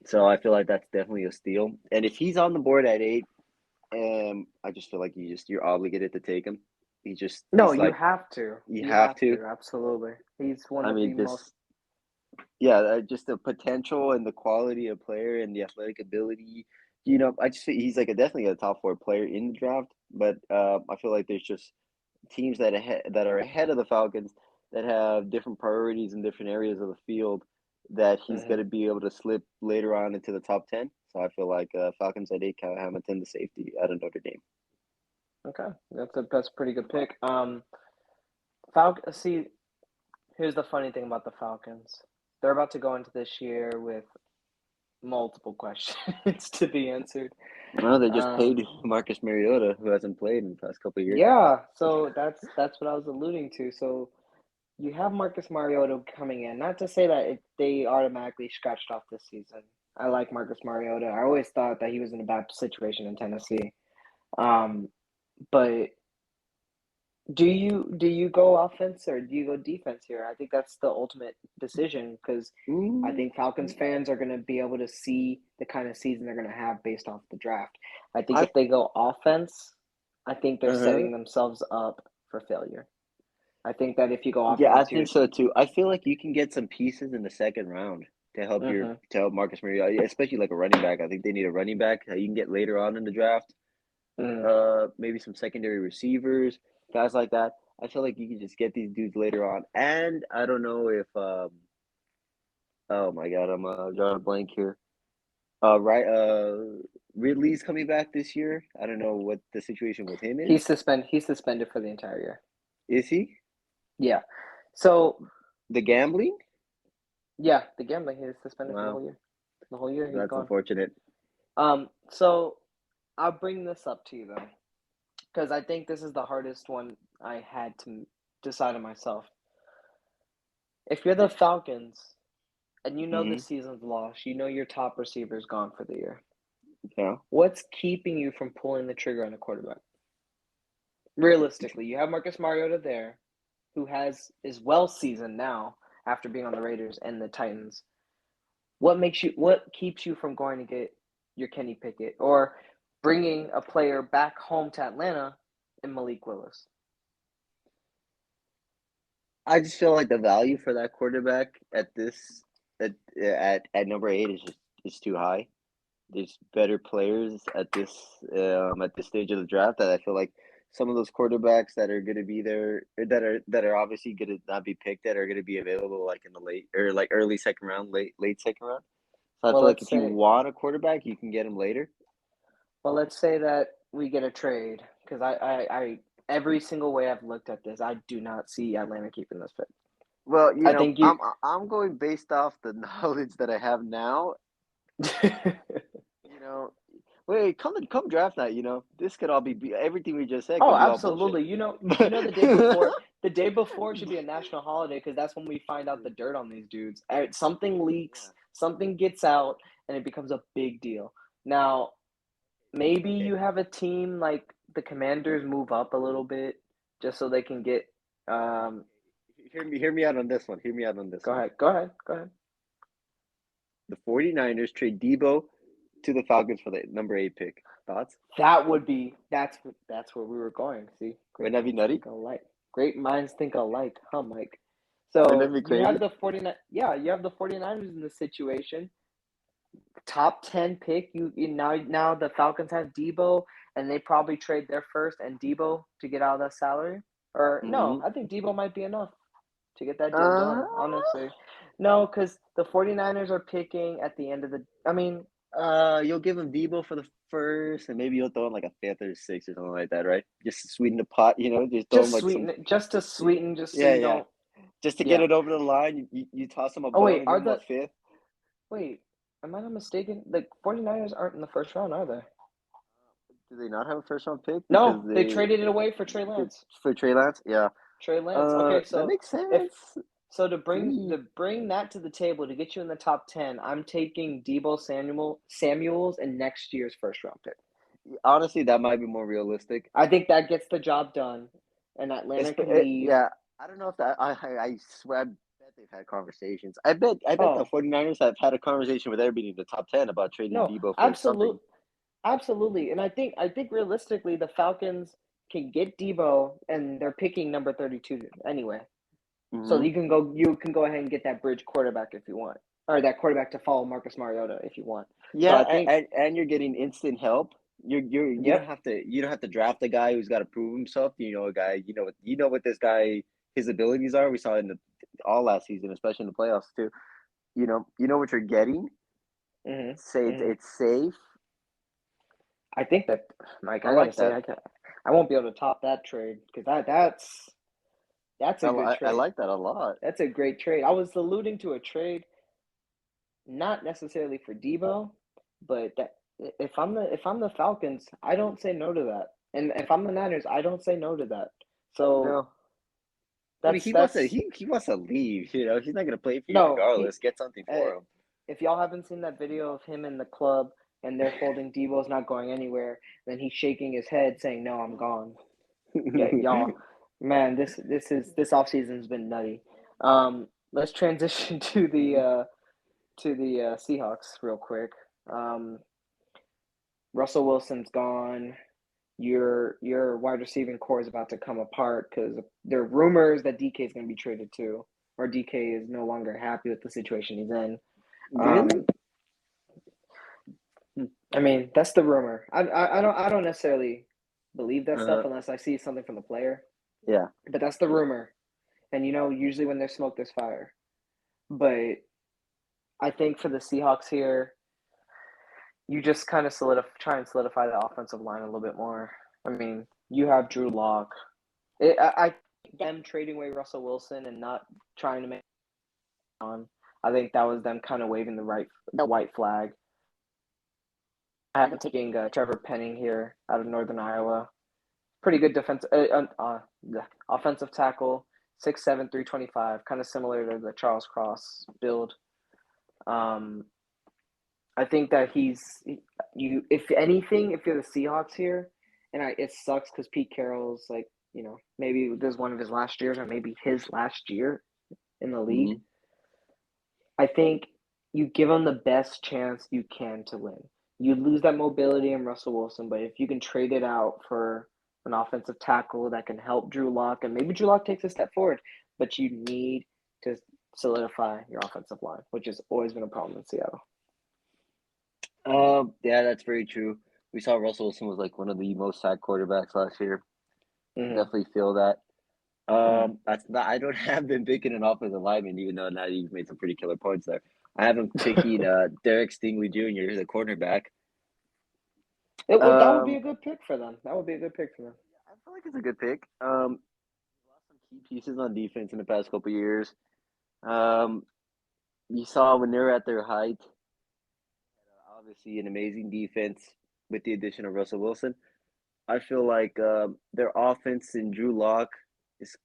So I feel like that's definitely a steal. And if he's on the board at 8, I just feel like you're obligated to take him. No, He's you like have to. you You have have to. to. Absolutely. He's one I of the mean, most. just the potential and the quality of player and the athletic ability. I just think he's like definitely a top 4 player in the draft. But I feel like there's just teams that are ahead of the Falcons that have different priorities in different areas of the field that he's going Hmm. to be able to slip later on into the top 10. So I feel like Falcons at 8, Kyle Hamilton, the safety out of Notre Dame. Okay, that's a pretty good pick. Falcon. See, here's the funny thing about the Falcons. They're about to go into this year with multiple questions to be answered. Well, they just Um, paid Marcus Mariota, who hasn't played in the past couple of years. yeah, so that's what I was alluding to. So you have Marcus Mariota coming in. Not to say that they automatically scratched off this season. I like Marcus Mariota. I always thought that he was in a bad situation in Tennessee. Um, but do you go offense or do you go defense here? I think that's the ultimate decision because I Mm, think Falcons fans are going to be able to see the kind of season they're going to have based off the draft. I think I if they go offense, I think they're uh-huh. setting themselves up for failure. I think that if you go Yeah, I offense, think so too. I feel like you can get some pieces in the second round mm-hmm, to help Marcus Mariota, especially like a running back. I think they need a running back that you can get later on in the draft. mm. Maybe some secondary receivers, guys like that. I feel like you can just get these dudes later on. And I don't know if oh my God, I'm drawing a blank here. Right, Ridley's coming back this year. I don't know what the situation with him is. He's suspended for the entire year. Is he Yeah. So the gambling? yeah, the gambling he is suspended for the Wow, whole year. The whole year he's that's gone. unfortunate. So I'll bring this up to you though, because I think this is the hardest one I had to decide on myself. If you're the Falcons and you know the Hmm. season's lost, you know your top receiver's gone for the year. Yeah. What's keeping you from pulling the trigger on a quarterback? Realistically, you have Marcus Mariota there, who is well seasoned now after being on the Raiders and the Titans. What keeps you from going to get your Kenny Pickett or bringing a player back home to Atlanta in Malik Willis? I just feel like the value for that quarterback at number 8 is too high. There's better players at this stage of the draft that I feel like some of those quarterbacks that are going to be there that are obviously going to not be picked that are going to be available like in the late or like early second round, late second round. So I Well, feel like let's if you say want a quarterback, you can get him later. let's say that we get a trade because I every single way I've looked at this, I do not see Atlanta keeping this pick. Well, I think you. I'm going based off the knowledge that I have now. You know, wait, come draft night. This could all be everything we just said Oh, could be all bullshit. absolutely. The day before should be a national holiday because that's when we find out the dirt on these dudes. Something leaks, Yeah. something gets out, and it becomes a big deal. Now, maybe Okay. you have a team like the Commanders move up a little bit just so they can get. Um, Hear me out on this one. Hear me out on this go one. ahead, go ahead, go ahead. The 49ers trade Debo to the Falcons for the number 8 pick. Thoughts? That would be that's where we were going. See, Wouldn't great that be minds nutty? think alike. Great minds think alike, huh, Mike? Wouldn't that So be you have crazy? the 49 yeah, you have the 49ers in this situation. Top 10 pick. Now the Falcons have Debo and they probably trade their first and Debo to get out of that salary. Or no, Mm-hmm. I think Debo might be enough to get that deal Uh, done, honestly. No, because the 49ers are picking at the end of the I mean, you'll give him Debo for the first, and maybe you'll throw in like a fifth or sixth or something like that, right? Just to sweeten the pot, just throw him just like some, sweeten it, just to sweeten, just so yeah, you yeah. don't Just to get yeah. it over the line, you toss him a Oh bone wait, and give him a fifth. wait, am I not mistaken? The 49ers aren't in the first round, are they? Do they not have a first round pick because No, they traded it away for Trey Lance. for Trey Lance? Yeah. Trey Lance. Okay, That makes if sense. to Three. bring that to the table to get you in the top 10, I'm taking Samuels and next year's first round pick. Honestly, that might be more realistic. I think that gets the job done, and Atlanta can leave. Yeah, I don't know if that. I swear, I bet they've had conversations. I bet the Oh 49ers have had a conversation with everybody in the top 10 about trading no, Debo for something. absolutely, and I think realistically the Falcons can get Debo, and they're picking number 32 anyway. So Hmm. you can go ahead and get that bridge quarterback if you want, or that quarterback to follow Marcus Mariota if you want. So Yeah, I think, and you're getting instant help. You don't yep. have to draft a guy who's got to prove himself. A guy. You know what this guy his abilities are. We saw it in all last season, especially in the playoffs too. You know what you're getting. hmm Say hmm it's safe. I think that, Mike, I I gotta like say, that. I won't be able to top that trade because that's a good I trade. like that a lot. That's a great trade. I was alluding to a trade, not necessarily for Debo, but that if I'm the Falcons, I don't say no to that, and if I'm the Niners, I don't say no to that. So No, I mean, that's that's he wants to leave. He's not gonna play for you no he. regardless. Get something Uh, for him. if y'all haven't seen that video of him in the club and they're holding Debo's not going anywhere, then he's shaking his head saying, "No, I'm gone." Yeah, y'all, man, this offseason's been nutty. Let's transition to the Seahawks real quick. Um, Russell Wilson's gone. Your wide receiving core is about to come apart because there are rumors that DK is going to be traded too, or DK is no longer happy with the situation he's in. Really? Um, I mean, that's the rumor. I don't necessarily believe that stuff Uh, unless I see something from the player, yeah. but that's the rumor. And usually when there's smoke, there's fire. But I think for the Seahawks here, you just kind of try and solidify the offensive line a little bit more. I mean, you have Drew Lock. I them trading away Russell Wilson and not trying to make on. I think that was them kind of waving the white flag. I have taking Trevor Penning here out of Northern Iowa. Pretty good offensive tackle, 6'7", 325, kind of similar to the Charles Cross build. Um, I think that if anything, if you're the Seahawks here, and it sucks because Pete Carroll's like, maybe this is one of his last years or maybe his last year in the league. Hmm. I think you give him the best chance you can to win. You lose that mobility in Russell Wilson, but if you can trade it out for an offensive tackle that can help Drew Lock, and maybe Drew Lock takes a step forward, but you need to solidify your offensive line, which has always been a problem in Seattle. Yeah, that's very true. We saw Russell Wilson was like one of the most sacked quarterbacks last year. Mm-hmm. Definitely feel that. Mm-hmm. That's not. I don't have been picking an offensive lineman, even though now you've made some pretty killer points there. I have him picking Derek Stingley Jr., the cornerback. That would be Um, a good pick for them. That would be a good pick for them. I feel like it's a good pick. Lost some key pieces on defense in the past couple years. Um, you saw when they were at their height, obviously an amazing defense. with the addition of Russell Wilson. I feel like their offense in Drew Lock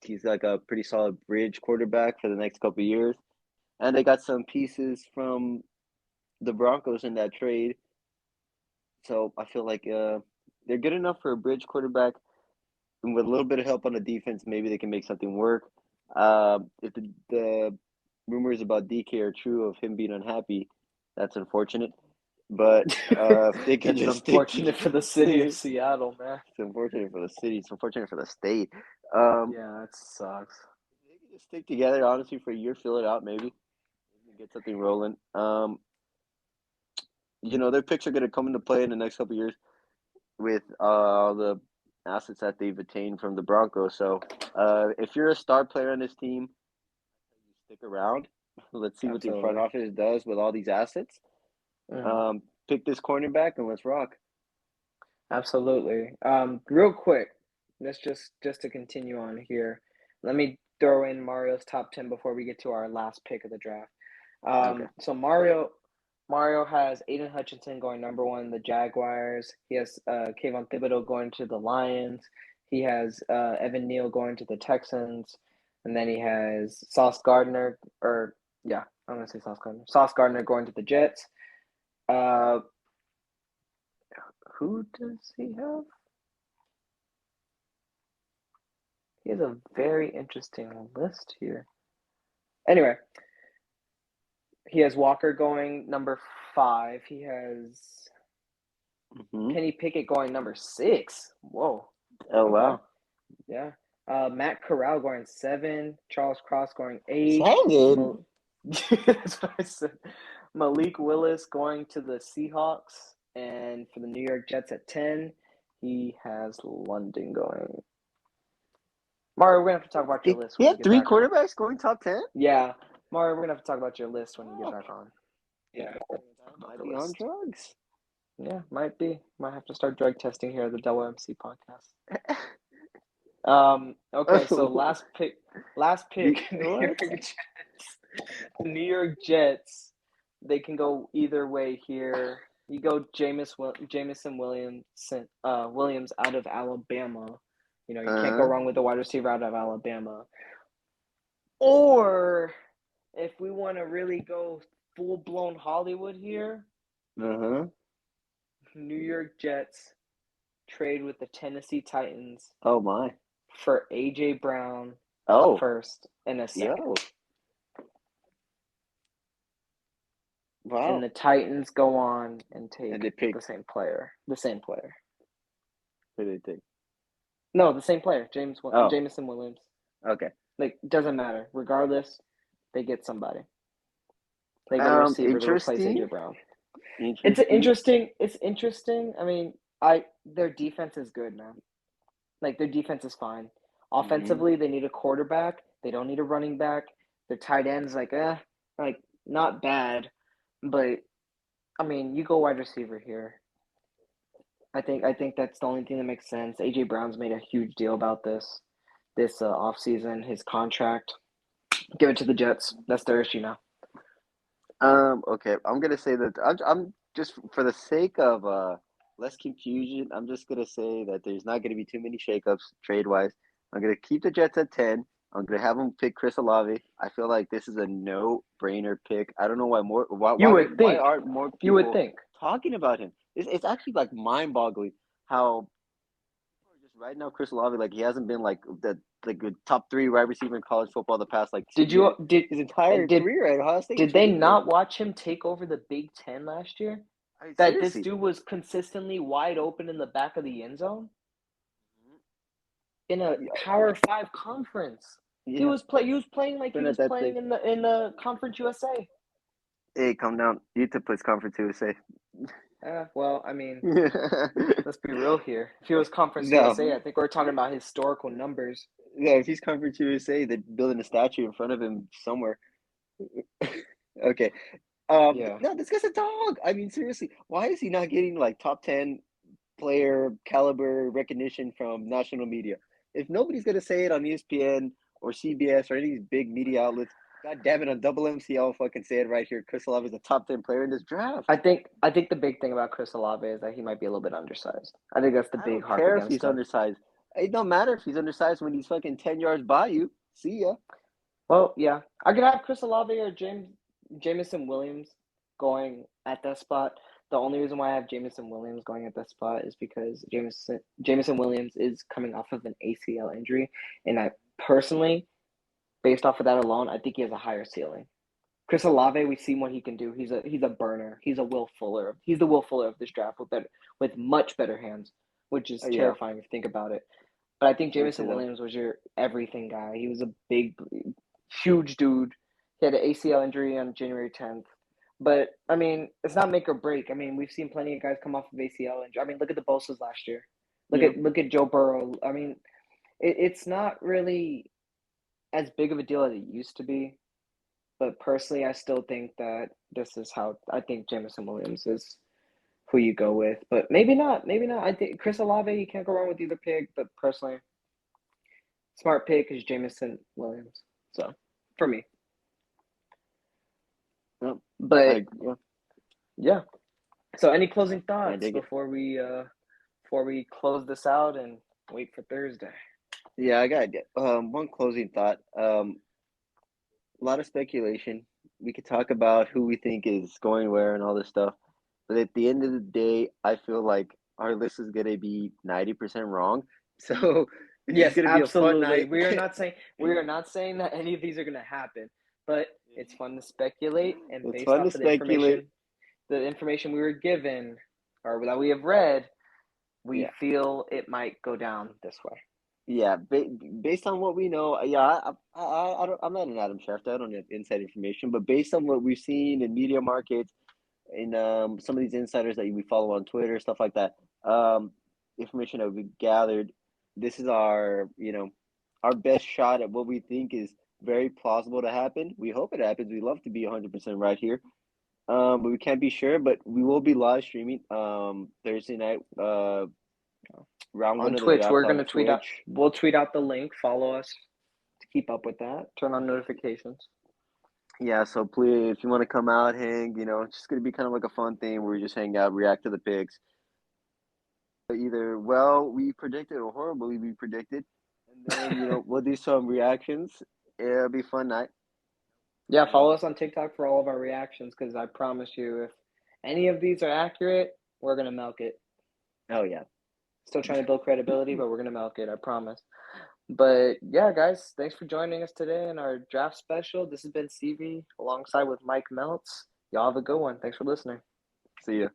he's like a pretty solid bridge quarterback for the next couple of years, and they got some pieces from the Broncos in that trade. So I feel like they're good enough for a bridge quarterback, and with a little bit of help on the defense, maybe they can make something work. If the rumors about DK are true of him being unhappy, that's unfortunate. But if they can It's just stick unfortunate for the city of together, Seattle, man. it's unfortunate for the city. It's unfortunate for the state. Yeah, it sucks. They can just stick together, honestly, for a year, fill it out, maybe get something rolling. Their picks are going to come into play in the next couple of years with all the assets that they've attained from the Broncos. So, if you're a star player on this team, stick around. Let's see what the front Absolutely. office does with all these assets. Mm, Pick this cornerback and let's rock. absolutely. Real quick, let's just to continue on here. Let me throw in Mario's top 10 before we get to our last pick of the draft. Okay. So Mario has Aiden Hutchinson going number one, the Jaguars. He has Kayvon Thibodeau going to the Lions. He has Evan Neal going to the Texans, and then he has Sauce Gardner, or yeah, I'm gonna say Sauce Gardner. Sauce Gardner going to the Jets. Uh, who does he have? He has a very interesting list here. Anyway, he has Walker going number 5. He has Mm-hmm. Kenny Pickett going number 6. Whoa. Oh, Okay. wow. Yeah. Matt Corral going 7. Charles Cross going 8. 7? That's what I said. Malik Willis going to the Seahawks. And for the New York Jets at 10, he has London going. Mario, we're going to have to talk about your list He when you had get three back on. quarterbacks going top 10? Yeah. Mario, we're going to have to talk about your list when you get Oh, back on. Yeah. About might the be on list. drugs. Yeah, might be. Might have to start drug testing here at the WMC podcast. Okay, so last pick, New York What? Jets. The New York Jets, they can go either way here. You go Jamison Williams out of Alabama. You can't go Uh-huh. wrong with the wide receiver out of Alabama. Or if we want to really go full blown Hollywood here, Uh-huh. New York Jets trade with the Tennessee Titans Oh, my. for AJ Brown, a Oh, first and a second. yo. And Wow. the Titans go on and And take they pick, the same player. The same player. who they take? No, the same player. Oh, Jamison Williams. okay. Like, doesn't matter. Regardless, they get somebody. They get a receiver to replace Interesting. AJ Brown. Interesting. It's interesting. I mean, their defense is good, man. Like, their defense is fine. Mm-hmm. Offensively, they need a quarterback. They don't need a running back. Their tight ends, like not bad, but I mean, you go wide receiver here. I think that's the only thing that makes sense. AJ Brown's made a huge deal about this offseason, his contract. Give it to the Jets. That's their issue now. Okay. I'm gonna say that I'm just for the sake of less confusion, I'm just gonna say that there's not gonna be too many shakeups trade wise. I'm gonna keep the Jets at 10. I'm gonna have them pick Chris Olave. I feel like this is a no-brainer pick. I don't know why more You would why think. aren't more You would people think. talking about him? It's actually like mind-boggling how people are just right now Chris Olave like he hasn't been like the top 3 wide receiver in college football the past like 2 Did you years. did His entire did career at Ohio State, did it's they ridiculous. not watch him take over the Big Ten last year? I mean, That this seriously. dude was consistently wide open in the back of the end zone in a Yeah, Power Five conference. He yeah. was play. He was playing like he Been at was that thing. playing in the Conference USA. Hey, come down. YouTube puts Conference USA. Well, I mean, no, let's be real here. If he was Conference no. USA, I think we're talking about historical numbers. If he's Conference USA, they're building a statue in front of him somewhere. Okay. Yeah. No, this guy's a dog. I mean, seriously, why is he not getting like top 10 player caliber recognition from national media? If nobody's gonna say it on ESPN or CBS or any of these big media outlets, God damn it, on double MCL, fucking say it right here. Chris Olave is a top 10 player in this draft. I think the big thing about Chris Olave is that he might be a little bit undersized. I think that's the I big don't harp care if against he's him. undersized. It don't matter if he's undersized when he's fucking 10 yards by you. See ya. Well, yeah, I could have Chris Olave or Jamison Williams going at that spot. The only reason why I have Jamison Williams going at that spot is because Jamison Williams is coming off of an ACL injury, and I personally, based off of that alone, I think he has a higher ceiling. Chris Olave, we've seen what he can do. He's a burner. He's a Will Fuller. He's the Will Fuller of this draft with much better hands, which is Yeah, terrifying if you think about it. But I think I would say Jamison that. Williams was your everything guy. He was a big, huge dude. He had an ACL injury on January 10th. But I mean, it's not make or break. I mean, we've seen plenty of guys come off of ACL injury. I mean, look at the Bosa's last year. Yeah. Look at Joe Burrow. I mean, it's not really as big of a deal as it used to be. But personally, I still think that this is how I think Jamison Williams is who you go with. But maybe not. Maybe not. I think Chris Olave, you can't go wrong with either pick. But personally, smart pick is Jamison Williams. So for me. No, But yeah, yeah. So any closing I thoughts dig it. before we close this out and wait for Thursday? Yeah, I got one closing thought. A lot of speculation. We could talk about who we think is going where and all this stuff. But at the end of the day, I feel like our list is gonna be 90% wrong. So it's just Yes, gonna be a fun absolutely. night. We are not saying that any of these are going to happen, but it's fun to speculate and It's based fun to off of speculate. the information we were given or that we have read, we Yeah. feel it might go down this way. Yeah, based on what we know, yeah, I'm not an Adam Schefter. I don't have inside information, but based on what we've seen in media markets, in some of these insiders that we follow on Twitter, stuff like that, information that we gathered, this is our best shot at what we think is very plausible to happen. We hope it happens. We love to be 100% right here, but we can't be sure. But we will be live streaming Thursday night, round one On of the Twitch, draft we're going on to tweet out Twitch. we'll tweet out the link. Follow us to keep up with that. Turn on notifications. Yeah, so please, if you want to come out, hang, it's just gonna be kind of like a fun thing where we just hang out, react to the picks. Either well we predicted or horribly we predicted, and then we'll do some reactions. It'll be a fun night. Yeah, Um, follow us on TikTok for all of our reactions because I promise you, if any of these are accurate, we're going to milk it. oh yeah, Still trying to build credibility, but we're going to milk it, I promise. But yeah, guys, thanks for joining us today in our draft special. This has been CV alongside with Mike Meltz. Y'all have a good one. Thanks for listening. see ya.